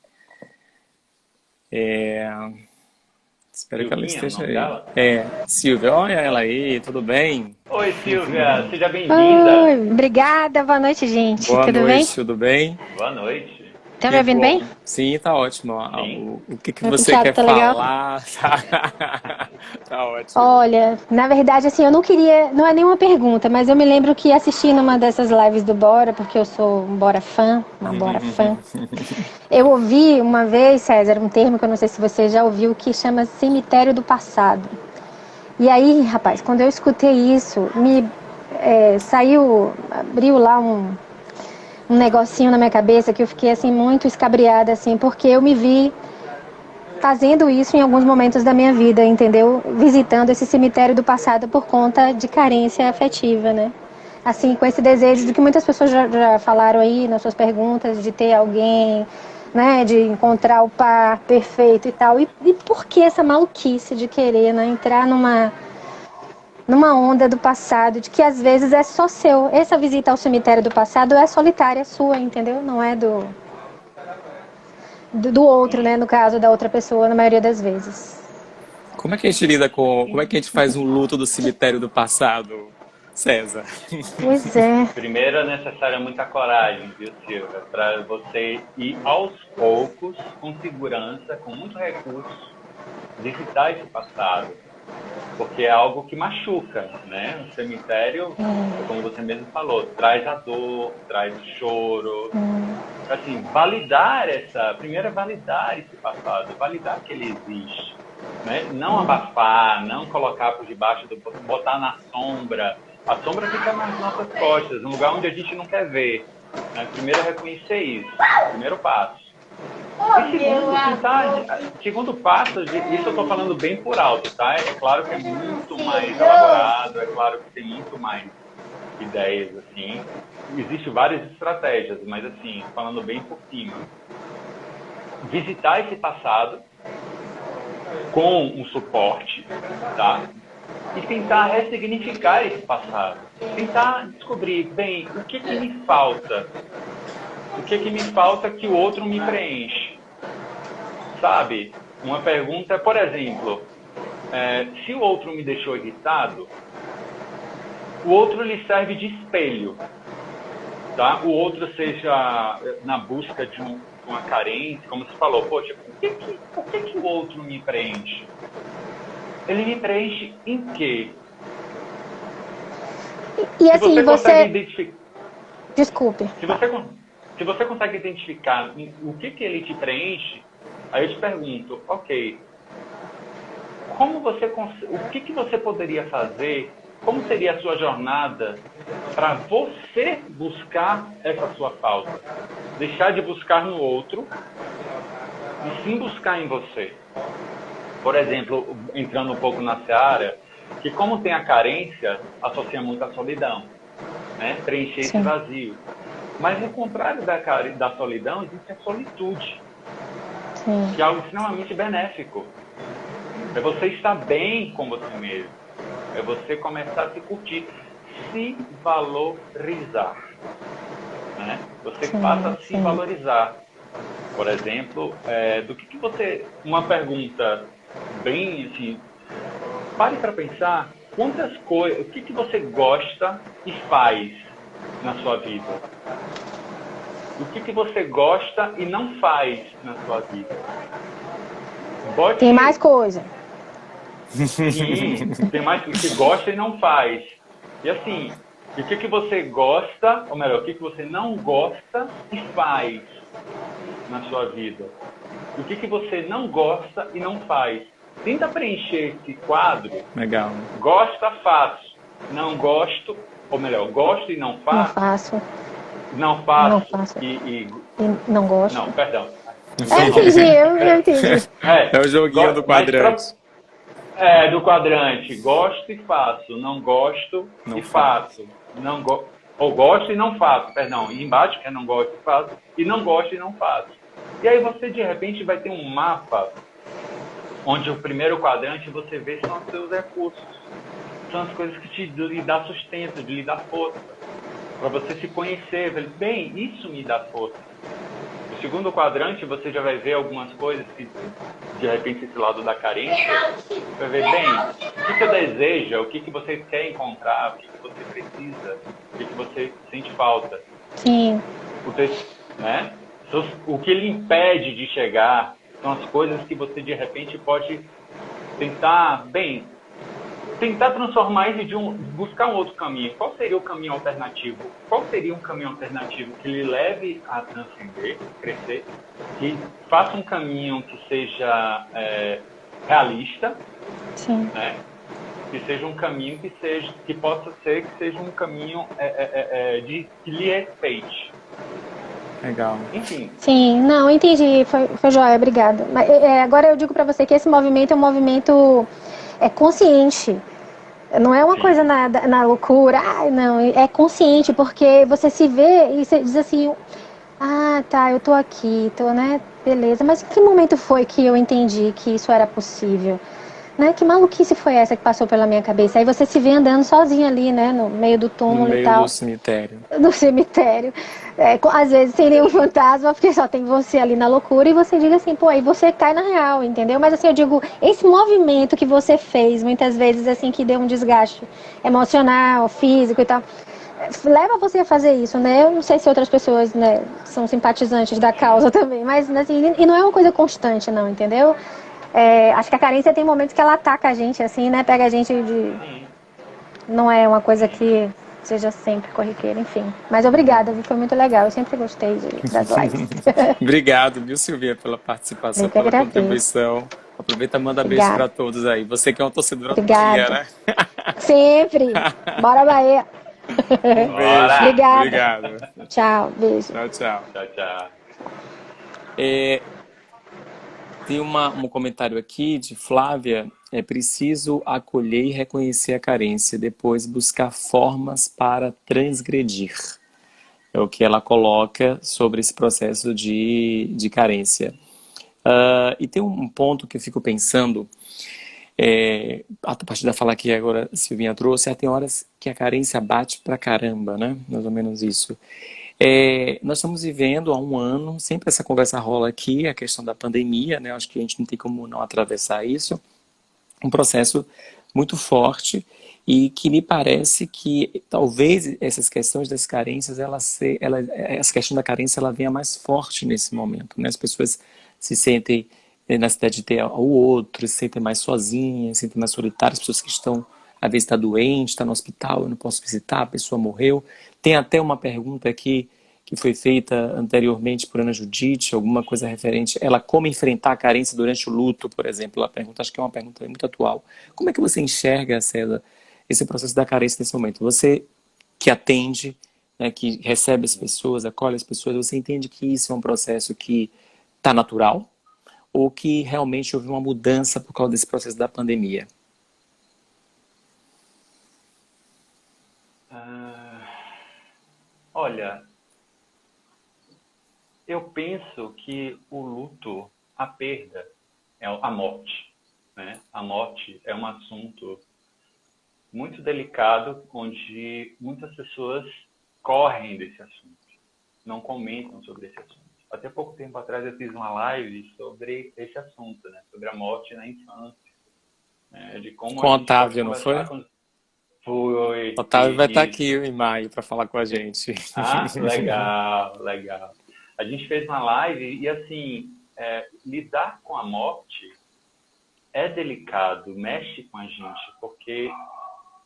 Espero que ela
Silvinha, o
esteja
nome
aí.
dela?
Silvia, olha ela aí, tudo bem?
Oi, Silvia, seja bem-vinda.
Oi, obrigada, boa noite, gente.
Boa
Tudo bem?
noite, tudo bem?
Boa noite.
Tá me
Que
ouvindo bem?
bom. Sim, tá ótimo.
Sim.
O que que
Meu
você
penteado
quer
tá legal?
falar? Tá ótimo.
Olha, na verdade, assim, eu não queria, não é nenhuma pergunta, mas eu me lembro que assistindo uma dessas lives do Bora, porque eu sou um Bora fã, uma Bora fã, eu ouvi uma vez, César, um termo que eu não sei se você já ouviu, que chama cemitério do passado. E aí, rapaz, quando eu escutei isso, abriu lá um negocinho na minha cabeça que eu fiquei assim muito escabriada assim, porque eu me vi fazendo isso em alguns momentos da minha vida, entendeu? Visitando esse cemitério do passado por conta de carência afetiva, né? Assim, com esse desejo de que muitas pessoas já falaram aí nas suas perguntas, de ter alguém, né, de encontrar o par perfeito e tal. E por que essa maluquice de querer, né, entrar numa onda do passado, de que às vezes é só seu. Essa visita ao cemitério do passado é solitária sua, entendeu? Não é do outro, né? No caso da outra pessoa, na maioria das vezes.
Como é que a gente lida com. Como é que a gente faz um luto do cemitério do passado, César?
Pois é.
Primeiro é necessária muita coragem, viu, Silvia? Para você ir aos poucos, com segurança, com muito recurso, visitar esse passado. Porque é algo que machuca, né? O cemitério, como você mesmo falou, traz a dor, traz o choro. Assim, primeiro é validar esse passado, validar que ele existe. Né? Não abafar, não colocar por debaixo, botar na sombra. A sombra fica nas nossas costas, num lugar onde a gente não quer ver. Né? Primeiro é reconhecer isso, primeiro passo. Segundo passo, isso eu estou falando bem por alto, tá? É claro que é muito mais elaborado, é claro que tem muito mais ideias, assim. Existem várias estratégias, mas assim, falando bem por cima. Visitar esse passado com um suporte, tá? E tentar ressignificar esse passado. Tentar descobrir, bem, o que me falta? O que me falta que o outro me preenche? Sabe? Uma pergunta, por exemplo, se o outro me deixou irritado, o outro lhe serve de espelho. Tá? O outro seja na busca de uma carência, como você falou, poxa, por que o outro me preenche? Ele me preenche em quê?
E assim,
consegue identificar...
Desculpe.
Se você consegue identificar o que ele te preenche, aí eu te pergunto, ok, o que você poderia fazer, como seria a sua jornada para você buscar essa sua falta? Deixar de buscar no outro e sim buscar em você. Por exemplo, entrando um pouco na seara, que como tem a carência, associa muito à solidão, né? Preencher esse vazio. Mas o contrário da solidão existe a solitude, que é algo extremamente benéfico. É você estar bem com você mesmo. É você começar a se curtir, se valorizar. Né? Você passa a se valorizar. Por exemplo, do que você... Uma pergunta bem assim... Pare para pensar quantas coisas... O que você gosta e faz na sua vida? O que você gosta e não faz na sua vida?
Tem mais coisa.
Sim, tem mais que gosta e não faz. E assim, o que você gosta, ou melhor, o que você não gosta e faz na sua vida? O que você não gosta e não faz? Tenta preencher esse quadro.
Legal.
Gosta, faço. Não gosto, ou melhor, gosto e não faço.
Não faço.
Não faço.
Não faço.
E
não gosto.
Não, perdão.
Eu entendi.
É o joguinho do quadrante.
Do quadrante. Gosto e faço. Não gosto não e faço. Não ou gosto e não faço, perdão. E embaixo que é não gosto e faço. E não gosto e não faço. E aí você, de repente, vai ter um mapa onde o primeiro quadrante você vê são os seus recursos. São as coisas que lhe dá sustento, lhe dá força. Para você se conhecer. Bem, isso me dá força. segundo quadrante, você já vai ver algumas coisas que, de repente, esse lado da carência, vai ver, bem, o que você deseja, o que você quer encontrar, o que você precisa, o que você sente falta.
Sim.
Né? O que lhe impede de chegar são as coisas que você, de repente, pode tentar transformar isso buscar um outro caminho. Qual seria o caminho alternativo? Qual seria um caminho alternativo que lhe leve a transcender, crescer, que faça um caminho que seja realista,
Sim.
né? Que seja um caminho que possa ser que seja um caminho que lhe respeite.
Legal.
Enfim.
Sim, não, entendi, foi joia, obrigada. Mas, agora eu digo para você que esse movimento é um movimento consciente. Não é uma coisa na loucura, não, é consciente, porque você se vê e você diz assim, tá, eu tô aqui, né, beleza, mas em que momento foi que eu entendi que isso era possível? Né? Que maluquice foi essa que passou pela minha cabeça? Aí você se vê andando sozinha ali, né, no meio do túmulo
No
e
meio
tal.
do cemitério.
No cemitério. Às vezes sem nenhum fantasma, porque só tem você ali na loucura, e você diz assim, pô, aí você cai na real, entendeu? Mas assim, eu digo, esse movimento que você fez, muitas vezes, assim, que deu um desgaste emocional, físico e tal, leva você a fazer isso, né? Eu não sei se outras pessoas, né, são simpatizantes da causa também, mas assim, e não é uma coisa constante, não, entendeu? Acho que a carência tem momentos que ela ataca a gente, assim, né? Pega a gente de... Não é uma coisa que seja sempre corriqueira, enfim. Mas obrigada, foi muito legal. Eu sempre gostei das lives.
Obrigado, viu, Silvia, pela participação,
Eu que
pela
agradeço.
contribuição. Aproveita e manda beijo para
Obrigada.
todos aí. Você que é uma torcedora do Bahia,
Obrigada.
né?
Sempre. Bora, Bahia.
Um beijo.
Obrigada.
Obrigado.
Tchau, beijo.
Tchau, tchau.
Tchau, tchau.
Tem um comentário aqui de Flávia. É preciso acolher e reconhecer a carência, depois buscar formas para transgredir. É o que ela coloca sobre esse processo de carência. E tem um ponto que eu fico pensando, a partir da fala que agora a Silvinha trouxe, tem horas que a carência bate pra caramba, né? Mais ou menos isso. Nós estamos vivendo há um ano, sempre essa conversa rola aqui, a questão da pandemia, né? Acho que a gente não tem como não atravessar isso. Um processo muito forte e que me parece que talvez essas questões das carências, essa questão da carência, ela venha mais forte nesse momento, né? As pessoas se sentem na cidade de ter o outro, se sentem mais sozinhas, se sentem mais solitárias, pessoas que estão, às vezes está doente, está no hospital, eu não posso visitar, a pessoa morreu. Tem até uma pergunta aqui que foi feita anteriormente por Ana Judite, alguma coisa referente, ela como enfrentar a carência durante o luto, por exemplo. Ela pergunta, acho que é uma pergunta muito atual. Como é que você enxerga, César, esse processo da carência nesse momento? Você que atende, né, que recebe as pessoas, acolhe as pessoas, você entende que isso é um processo que está natural ou que realmente houve uma mudança por causa desse processo da pandemia?
Olha, eu penso que o luto, a perda, é a morte, né? A morte é um assunto muito delicado, onde muitas pessoas correm desse assunto, não comentam sobre esse assunto. Até pouco tempo atrás eu fiz uma live sobre esse assunto, né? Sobre a morte na infância, né? De como
com
a
o
gente pode
Otávio, não foi?
conversar com... Foi.
Otávio vai estar aqui em maio para falar com a gente.
Legal, legal. A gente fez uma live e, assim, lidar com a morte é delicado, mexe com a gente, porque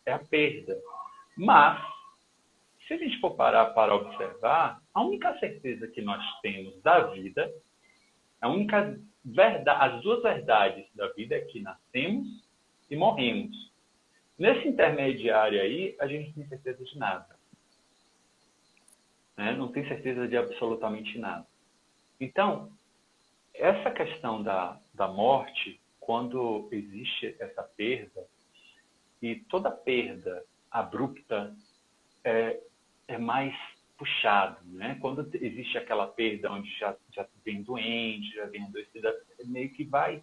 é a perda. Mas, se a gente for parar para observar, a única certeza que nós temos da vida, a única verdade, as duas verdades da vida é que nascemos e morremos. Nesse intermediário aí, a gente não tem certeza de nada. Né? Não tem certeza de absolutamente nada. Então, essa questão da morte, quando existe essa perda, e toda perda abrupta é mais puxado, né? Quando existe aquela perda onde já vem doente, já vem adoecida, meio que vai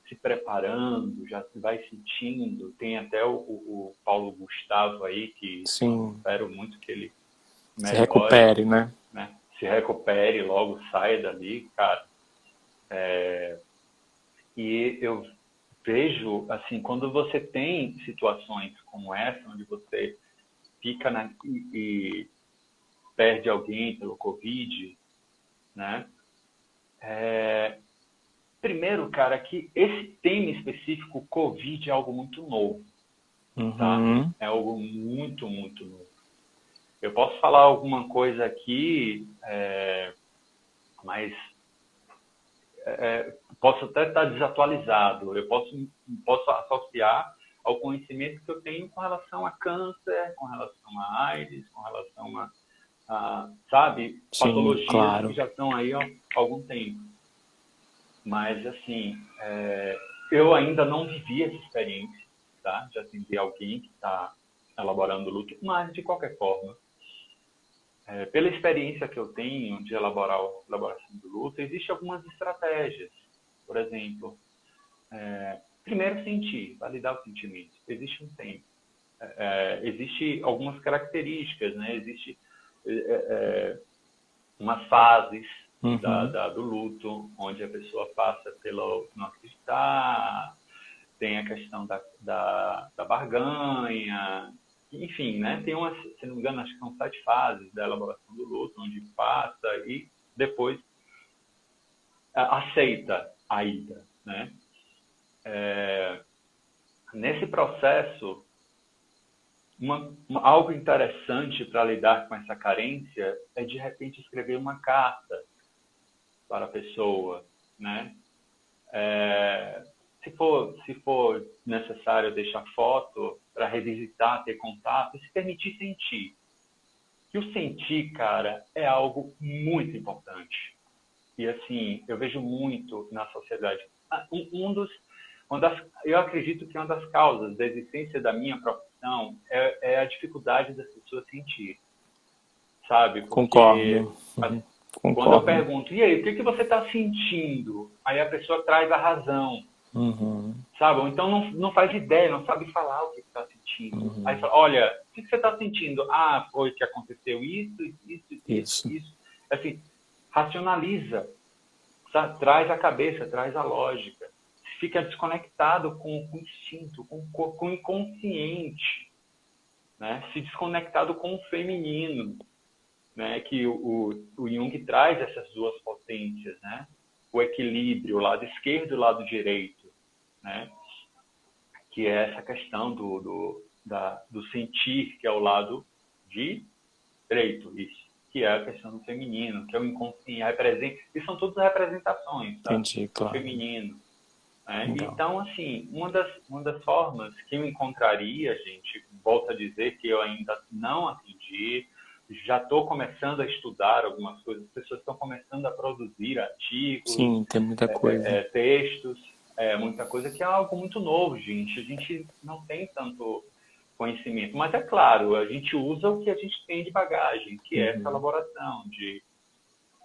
se preparando, já vai sentindo. Tem até o Paulo Gustavo aí, que
Sim.
espero muito que ele
Se
melhore,
recupere, né?
se se recupere, logo saia dali, cara. E eu vejo, assim, quando você tem situações como essa, onde você fica e perde alguém pelo Covid, né? Primeiro, cara, que esse tema específico, Covid, é algo muito novo, tá? É algo muito, muito novo. Eu posso falar alguma coisa aqui, mas posso até estar desatualizado. Eu posso associar ao conhecimento que eu tenho com relação a câncer, com relação a AIDS, com relação sabe,
Sim,
patologias
claro.
que já estão aí há algum tempo. Mas, assim, eu ainda não vivi essa experiência, tá? De atender alguém que está elaborando luto, mas, de qualquer forma, pela experiência que eu tenho de elaboração do luto, existem algumas estratégias. Por exemplo, primeiro sentir, validar o sentimento. Existe um tempo. Existe algumas características, né? Existe umas fases do luto, onde a pessoa passa pelo não acreditar, tem a questão da barganha, enfim, né? Tem se não me engano, acho que são 7 fases da elaboração do luto, onde passa e depois aceita a ida, né? Nesse processo, algo interessante para lidar com essa carência é, de repente, escrever uma carta para a pessoa, né? Se for necessário deixar foto para revisitar, ter contato, se permitir sentir. E o sentir, cara, é algo muito importante. E, assim, eu vejo muito na sociedade. Eu acredito que uma das causas da existência da minha profissão é a dificuldade das pessoas sentir, sabe? Porque
Concordo.
Quando eu pergunto, e aí, o que você está sentindo? Aí a pessoa traz a razão, sabe? Ou então não faz ideia, não sabe falar o que está sentindo. Aí fala, olha, o que você está sentindo? Ah, foi que aconteceu isso. Assim, racionaliza, sabe? Traz a cabeça, traz a lógica. Fica desconectado com o instinto, com o inconsciente, né? Se desconectado com o feminino, né? Que o Jung traz essas duas potências, né? O equilíbrio, o lado esquerdo e o lado direito, né? Que é essa questão do sentir, que é o lado direito, isso, que é a questão do feminino, que é o inconsciente, e são todas representações, tá?
Entendi, claro.
Do feminino. Então, assim, uma das formas que eu encontraria, gente, volto a dizer que eu ainda não atendi, já estou começando a estudar algumas coisas, as pessoas estão começando a produzir artigos,
sim, tem muita coisa.
Textos, muita coisa, que é algo muito novo, gente. A gente não tem tanto conhecimento, mas é claro, a gente usa o que a gente tem de bagagem, que é essa elaboração, de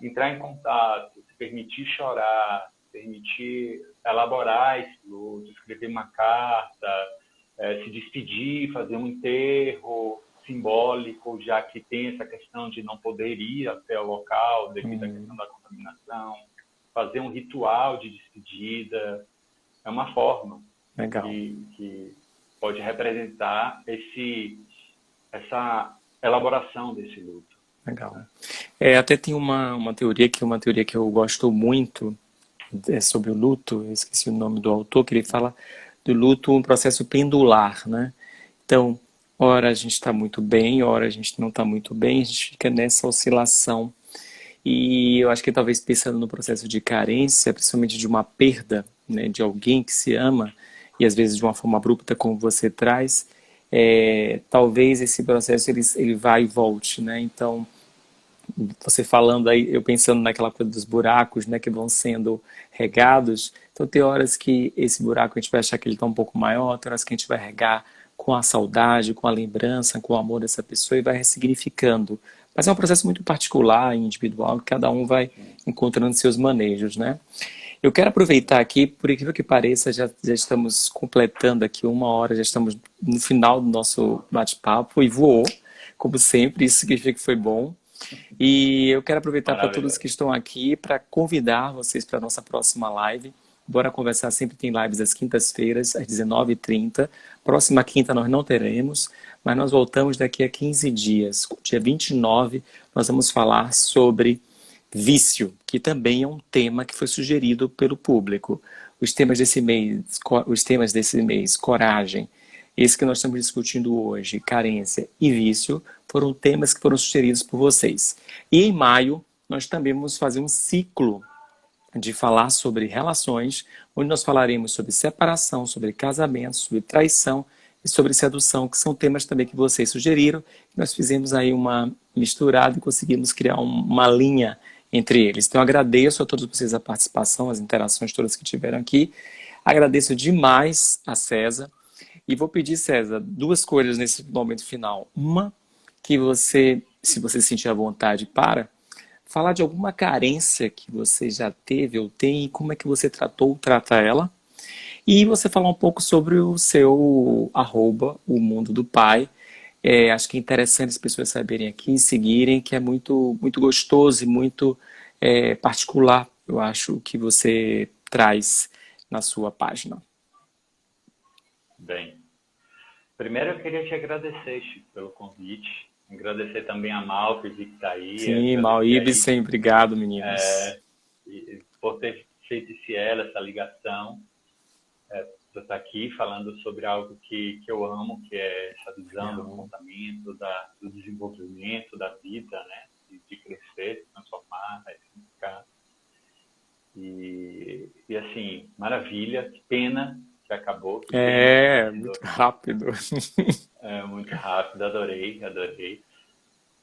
entrar em contato, se permitir chorar, permitir elaborar esse luto, escrever uma carta, se despedir, fazer um enterro simbólico, já que tem essa questão de não poder ir até o local devido à questão da contaminação, fazer um ritual de despedida, é uma forma que pode representar essa elaboração desse luto.
Legal. Até tem uma teoria que eu gosto muito, sobre o luto, eu esqueci o nome do autor, que ele fala do luto um processo pendular, né? Então, ora a gente está muito bem, ora a gente não está muito bem, a gente fica nessa oscilação. E eu acho que talvez pensando no processo de carência, principalmente de uma perda, né, de alguém que se ama, e às vezes de uma forma abrupta, como você traz, talvez esse processo ele vá e volte, né? Então, você falando aí, eu pensando naquela coisa dos buracos, né, que vão sendo regados. Então tem horas que esse buraco a gente vai achar que ele está um pouco maior, tem horas que a gente vai regar com a saudade, com a lembrança, com o amor dessa pessoa e vai ressignificando. Mas é um processo muito particular e individual, que cada um vai encontrando seus manejos, né? Eu quero aproveitar aqui, por incrível que pareça, já estamos completando aqui 1 hora, já estamos no final do nosso bate-papo e voou, como sempre, isso significa que foi bom. E eu quero aproveitar para todos
Maravilhoso.
que estão aqui para convidar vocês para a nossa próxima live. Bora Conversar sempre tem lives às quintas-feiras, às 19h30. Próxima quinta nós não teremos, mas nós voltamos daqui a 15 dias. Dia 29, nós vamos falar sobre vício, que também é um tema que foi sugerido pelo público. Os temas desse mês, coragem, esse que nós estamos discutindo hoje, carência e vício, foram temas que foram sugeridos por vocês. E em maio, nós também vamos fazer um ciclo de falar sobre relações, onde nós falaremos sobre separação, sobre casamento, sobre traição e sobre sedução, que são temas também que vocês sugeriram. Nós fizemos aí uma misturada e conseguimos criar uma linha entre eles. Então, eu agradeço a todos vocês a participação, as interações todas que tiveram aqui. Agradeço demais a César. E vou pedir, César, duas coisas nesse momento final. Uma, que você, se você sentir à vontade, para falar de alguma carência que você já teve ou tem e como é que você tratou ou trata ela. E você falar um pouco sobre o seu arroba, o Mundo do Pai. Acho que é interessante as pessoas saberem aqui, seguirem, que é muito, muito gostoso e muito particular, eu acho, o que você traz na sua página.
Bem, primeiro eu queria te agradecer, Chico, pelo convite. Agradecer também a Mal, que está aí.
Sim, Mal
Agradecer aí
Ibsen, obrigado, meninos.
por ter feito essa ligação. Você está aqui falando sobre algo que eu amo, que é essa visão do comportamento, do desenvolvimento da vida, né? De crescer, se transformar, significar. E assim, maravilha, que pena que acabou. Que pena,
Muito rápido.
muito rápido, adorei.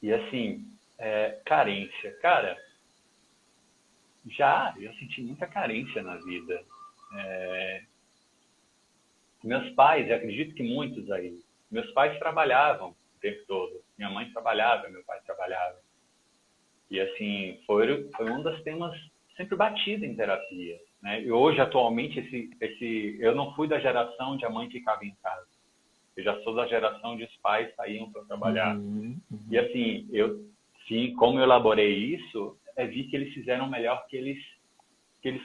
E assim, carência. Cara, já senti muita carência na vida. Meus pais, eu acredito que muitos aí, meus pais trabalhavam o tempo todo. Minha mãe trabalhava, meu pai trabalhava. E assim, foi um dos temas sempre batido em terapia, né? E hoje, atualmente, eu não fui da geração de a mãe ficava em casa. Eu já sou da geração de os pais saíam para trabalhar. E assim, como eu elaborei isso, vi que eles fizeram o melhor que eles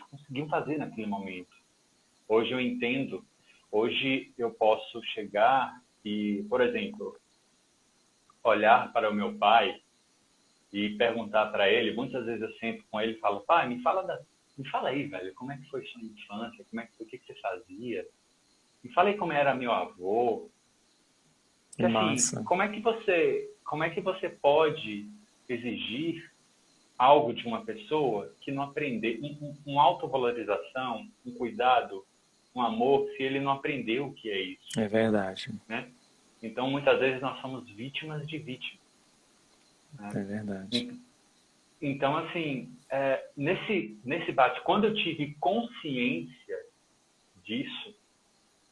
conseguiam fazer naquele momento. Hoje eu entendo. Hoje eu posso chegar e, por exemplo, olhar para o meu pai e perguntar para ele, muitas vezes eu sento com ele e falo, pai, me fala aí, velho, como é que foi sua infância, o que você fazia? Me fala aí como era meu avô. Que, assim, como é que você pode exigir algo de uma pessoa que não aprender, uma autovalorização, um cuidado, um amor, se ele não aprendeu o que é isso?
É verdade.
Né? Então, muitas vezes, nós somos vítimas de vítimas. Né?
É verdade.
Então, assim, nesse bate, quando eu tive consciência disso,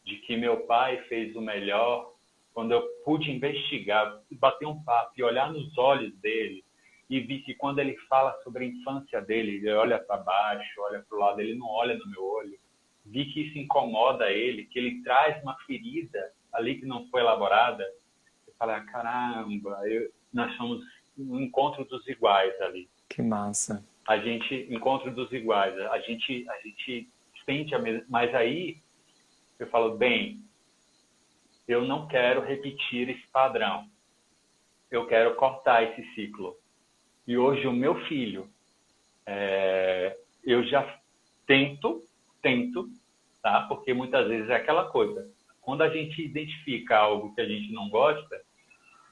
de que meu pai fez o melhor, quando eu pude investigar, bater um papo e olhar nos olhos dele, e vi que quando ele fala sobre a infância dele, ele olha para baixo, olha para o lado, ele não olha no meu olho, vi que isso incomoda ele, que ele traz uma ferida ali que não foi elaborada. Eu falei, caramba, nós somos um encontro dos iguais ali.
Que massa.
Encontro dos iguais, a gente sente a mesma, mas aí eu falo, bem, eu não quero repetir esse padrão, eu quero cortar esse ciclo. E hoje o meu filho, eu já tento, tá? Porque muitas vezes é aquela coisa, quando a gente identifica algo que a gente não gosta,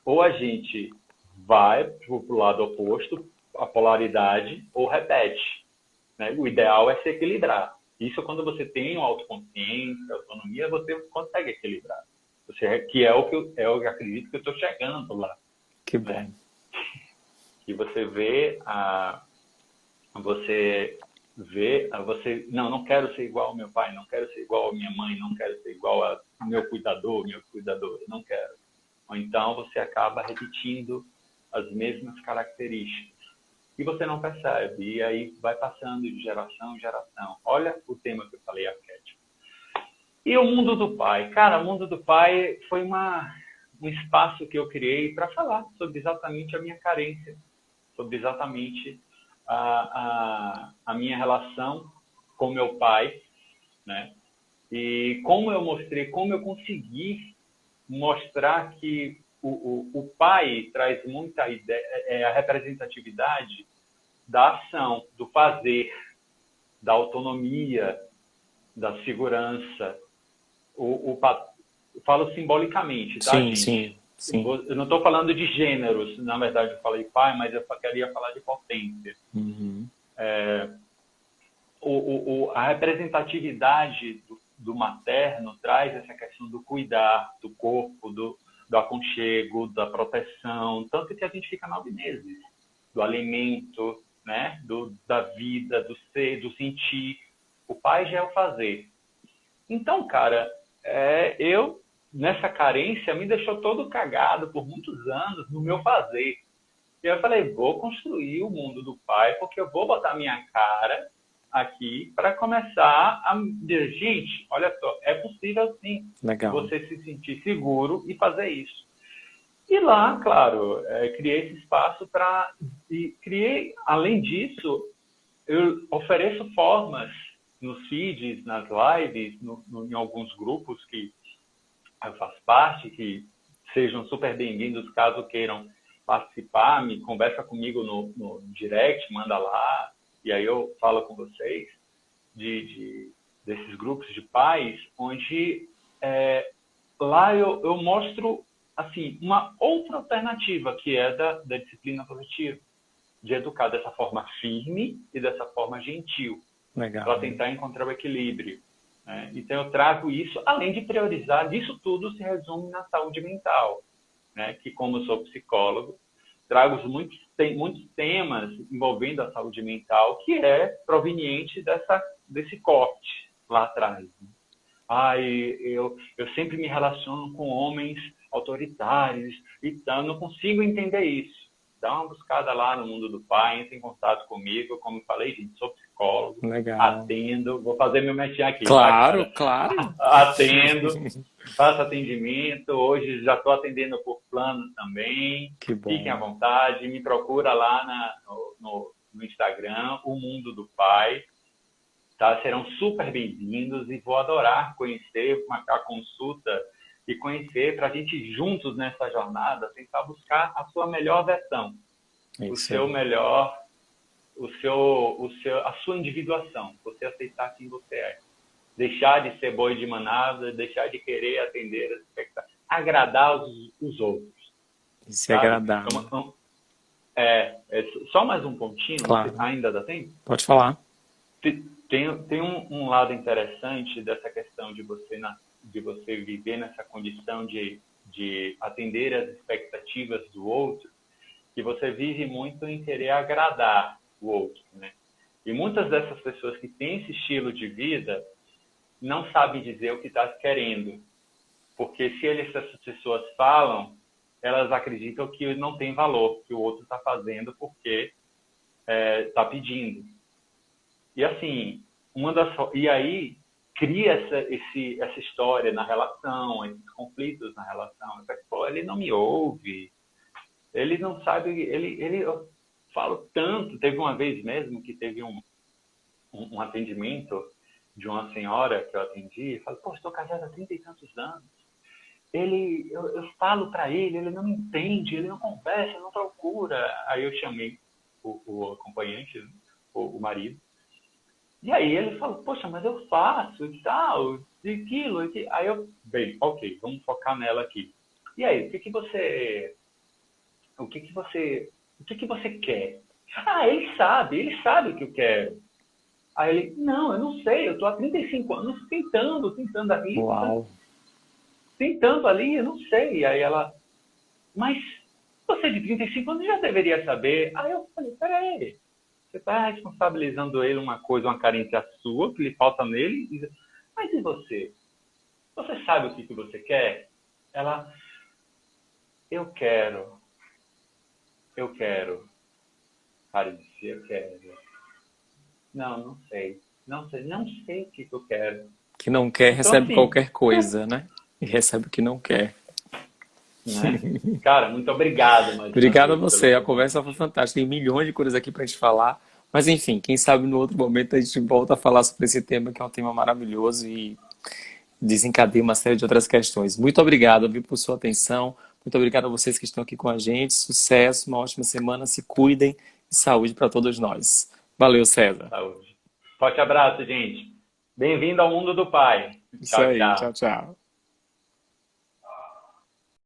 ou a gente vai para o lado oposto, a polaridade, ou repete. Né? O ideal é se equilibrar. Isso quando você tem autoconsciência, autonomia, você consegue equilibrar. Que é o que eu acredito que eu estou chegando lá.
Que bom.
Né? E você vê não quero ser igual ao meu pai, não quero ser igual à minha mãe, não quero ser igual ao meu cuidador, não quero. Ou então você acaba repetindo as mesmas características e você não percebe, e aí vai passando de geração em geração. Olha o tema que eu falei, arquétipo. E o Mundo do Pai? Cara, o Mundo do Pai foi um espaço que eu criei para falar sobre exatamente a minha carência. sobre exatamente a minha relação com meu pai, né? E como eu consegui mostrar que o pai traz muita ideia, a representatividade da ação, do fazer, da autonomia, da segurança. Eu falo simbolicamente, tá,
Sim,
gente?
sim.
Eu não estou falando de gêneros, na verdade eu falei pai, mas eu queria falar de potência.
Uhum.
A representatividade do materno traz essa questão do cuidar do corpo, do aconchego, da proteção, tanto que a gente fica 9 meses, do alimento, né? Da vida, do ser, do sentir. O pai já é o fazer. Então, cara, eu, nessa carência, me deixou todo cagado por muitos anos no meu fazer. E eu falei, vou construir o mundo do pai, porque eu vou botar minha cara aqui para começar a dizer, gente, olha só, é possível sim você se sentir seguro e fazer isso. E lá, claro, criei esse espaço além disso, eu ofereço formas nos feeds, nas lives, em alguns grupos que eu faço parte, que sejam super bem-vindos caso queiram participar, conversa comigo no direct, manda lá, e aí eu falo com vocês desses grupos de pais, onde lá eu mostro assim, uma outra alternativa, que é da disciplina positiva, de educar dessa forma firme e dessa forma gentil, para tentar encontrar o equilíbrio. Né? Então, eu trago isso, além de priorizar, disso tudo se resume na saúde mental, né? Que, como eu sou psicólogo, trago muitos temas envolvendo a saúde mental, que é proveniente desse corte lá atrás. Eu sempre me relaciono com homens autoritários e tal, não consigo entender isso. Dá uma buscada lá no Mundo do Pai, entre em contato comigo. Como eu falei, gente, sou psicólogo, atendo, vou fazer meu merchan aqui.
Claro,
tá,
claro.
Atendo, faço atendimento. Hoje já estou atendendo por plano também.
Que bom.
Fiquem à vontade, me procura lá no Instagram, o Mundo do Pai. Tá? Serão super bem-vindos e vou adorar conhecer, marcar consulta e conhecer para a gente juntos nessa jornada tentar buscar a sua melhor versão, o seu melhor, a sua individuação, você aceitar quem você é, deixar de ser boi de manada, deixar de querer atender as expectativas, agradar os outros.
E se agradar.
Então, só mais um pontinho,
claro.
Ainda dá tempo?
Pode falar.
Tem um lado interessante dessa questão de você viver nessa condição de atender às expectativas do outro, que você vive muito em querer agradar o outro, né? E muitas dessas pessoas que têm esse estilo de vida não sabem dizer o que está querendo, porque se essas pessoas falam, elas acreditam que não tem valor, que o outro está fazendo porque está pedindo. E assim, e aí cria essa história na relação, esses conflitos na relação. Pô, ele não me ouve, ele não sabe, eu falo tanto. Teve uma vez mesmo que teve um atendimento de uma senhora que eu atendi, e falei, pô, estou casada há 30 e tantos anos. Eu falo para ele não me entende, ele não conversa, não procura. Aí eu chamei o acompanhante, o marido. E aí ele falou, poxa, mas eu faço e tal, e aquilo. Aí eu, bem, ok, vamos focar nela aqui. E aí, o que você quer? Ele sabe o que eu quero. Aí ele, não, eu não sei, eu estou há 35 anos tentando ali.
Uau.
Tentando ali, eu não sei. Aí ela, mas você de 35 anos já deveria saber. Aí eu falei, peraí. Você está responsabilizando ele uma carência sua, que lhe falta nele. Mas e você? Você sabe o que você quer? Ela, eu quero. Clarice, eu quero. Não sei. Não sei o que eu quero.
Que não quer,
então,
recebe
assim,
qualquer coisa, né? E recebe o que não quer.
né? Cara, muito obrigado mais uma
Obrigado a
vez
você. A
pelo...
conversa foi fantástica. Tem milhões de coisas aqui para a gente falar. Mas enfim, quem sabe no outro momento a gente volta a falar sobre esse tema, que é um tema maravilhoso e desencadeia uma série de outras questões. Muito obrigado, viu, por sua atenção. Muito obrigado a vocês que estão aqui com a gente. Sucesso, uma ótima semana. Se cuidem e saúde para todos nós. Valeu, César.
Saúde. Forte abraço, gente. Bem-vindo ao mundo do Pai.
Isso
Tchau,
aí.
tchau.
Tchau, tchau.